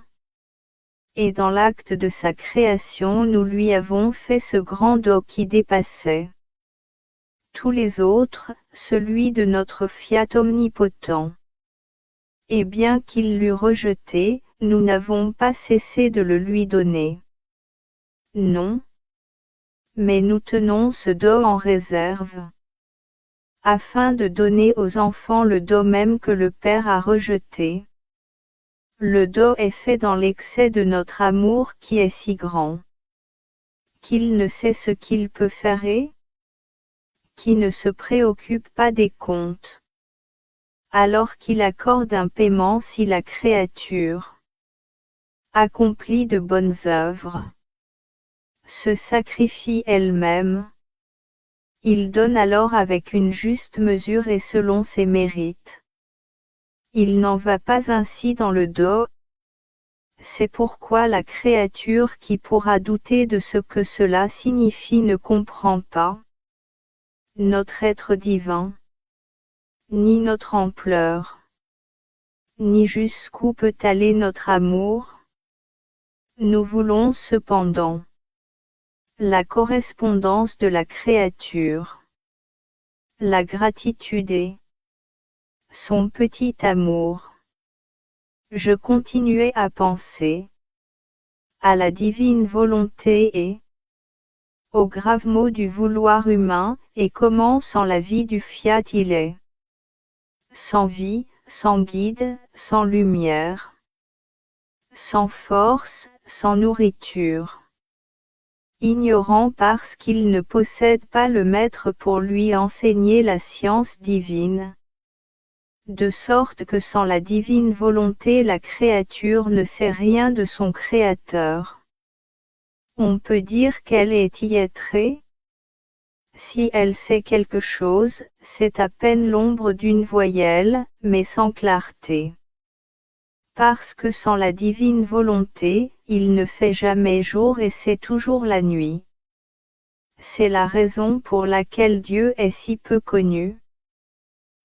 Et dans l'acte de sa création nous lui avons fait ce grand Do qui dépassait tous les autres, celui de notre Fiat omnipotent. Et bien qu'il l'eût rejeté, nous n'avons pas cessé de le lui donner. Non. Mais nous tenons ce Do en réserve, afin de donner aux enfants le Do même que le Père a rejeté. Le Do est fait dans l'excès de notre amour qui est si grand, qu'il ne sait ce qu'il peut faire et qui ne se préoccupe pas des comptes, alors qu'il accorde un paiement si la créature accomplit de bonnes œuvres, se sacrifie elle-même. Il donne alors avec une juste mesure et selon ses mérites. Il n'en va pas ainsi dans le Do. C'est pourquoi la créature qui pourra douter de ce que cela signifie ne comprend pas notre être divin, ni notre ampleur, ni jusqu'où peut aller notre amour. Nous voulons cependant la correspondance de la créature, la gratitude et son petit amour. Je continuais à penser à la divine volonté et au grave mot du vouloir humain, et comment sans la vie du Fiat il est sans vie, sans guide, sans lumière, sans force, sans nourriture. Ignorant parce qu'il ne possède pas le maître pour lui enseigner la science divine. De sorte que sans la divine volonté la créature ne sait rien de son Créateur. On peut dire qu'elle est illettrée. Si elle sait quelque chose, c'est à peine l'ombre d'une voyelle, mais sans clarté. Parce que sans la divine volonté, il ne fait jamais jour et c'est toujours la nuit. C'est la raison pour laquelle Dieu est si peu connu.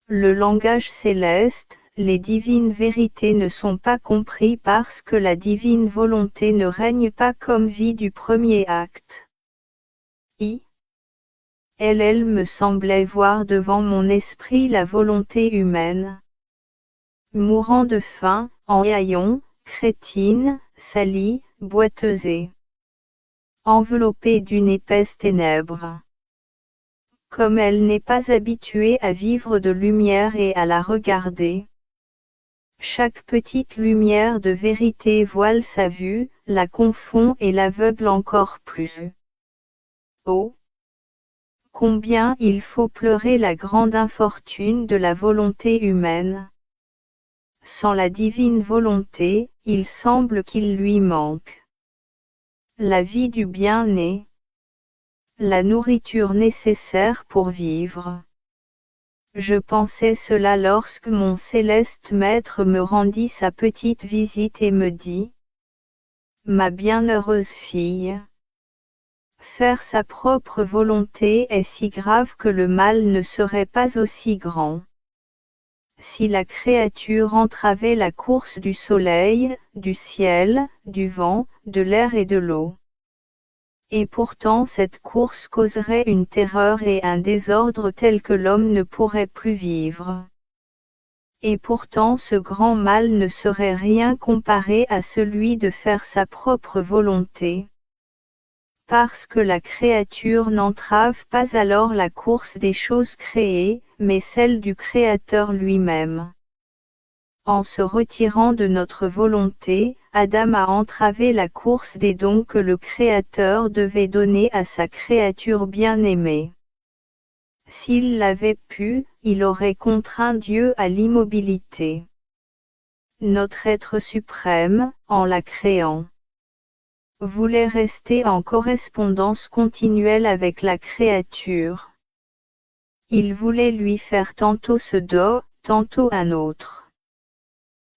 Le langage céleste, les divines vérités ne sont pas compris parce que la divine volonté ne règne pas comme vie du premier acte. Elle me semblait voir devant mon esprit la volonté humaine, mourant de faim, en haillons, crétine, salie, boiteuse et enveloppée d'une épaisse ténèbre. Comme elle n'est pas habituée à vivre de lumière et à la regarder, chaque petite lumière de vérité voile sa vue, la confond et l'aveugle encore plus. Oh! Combien il faut pleurer la grande infortune de la volonté humaine. Sans la divine volonté, il semble qu'il lui manque la vie du bien-né, la nourriture nécessaire pour vivre. Je pensais cela lorsque mon céleste maître me rendit sa petite visite et me dit: Ma bienheureuse fille, faire sa propre volonté est si grave que le mal ne serait pas aussi grand. Si la créature entravait la course du soleil, du ciel, du vent, de l'air et de l'eau. Et pourtant cette course causerait une terreur et un désordre tel que l'homme ne pourrait plus vivre. Et pourtant ce grand mal ne serait rien comparé à celui de faire sa propre volonté. Parce que la créature n'entrave pas alors la course des choses créées, mais celle du Créateur lui-même. En se retirant de notre volonté, Adam a entravé la course des dons que le Créateur devait donner à sa créature bien-aimée. S'il l'avait pu, il aurait contraint Dieu à l'immobilité. Notre être suprême, en la créant, voulait rester en correspondance continuelle avec la créature. Il voulait lui faire tantôt ce don, tantôt un autre.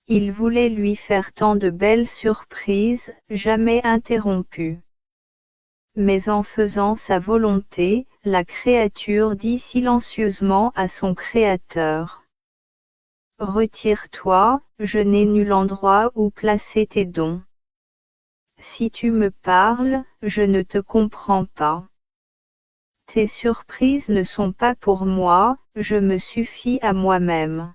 Il voulait lui faire tant de belles surprises, jamais interrompues. Mais en faisant sa volonté, la créature dit silencieusement à son Créateur: Retire-toi, je n'ai nul endroit où placer tes dons. Si tu me parles, je ne te comprends pas. Tes surprises ne sont pas pour moi, je me suffis à moi-même.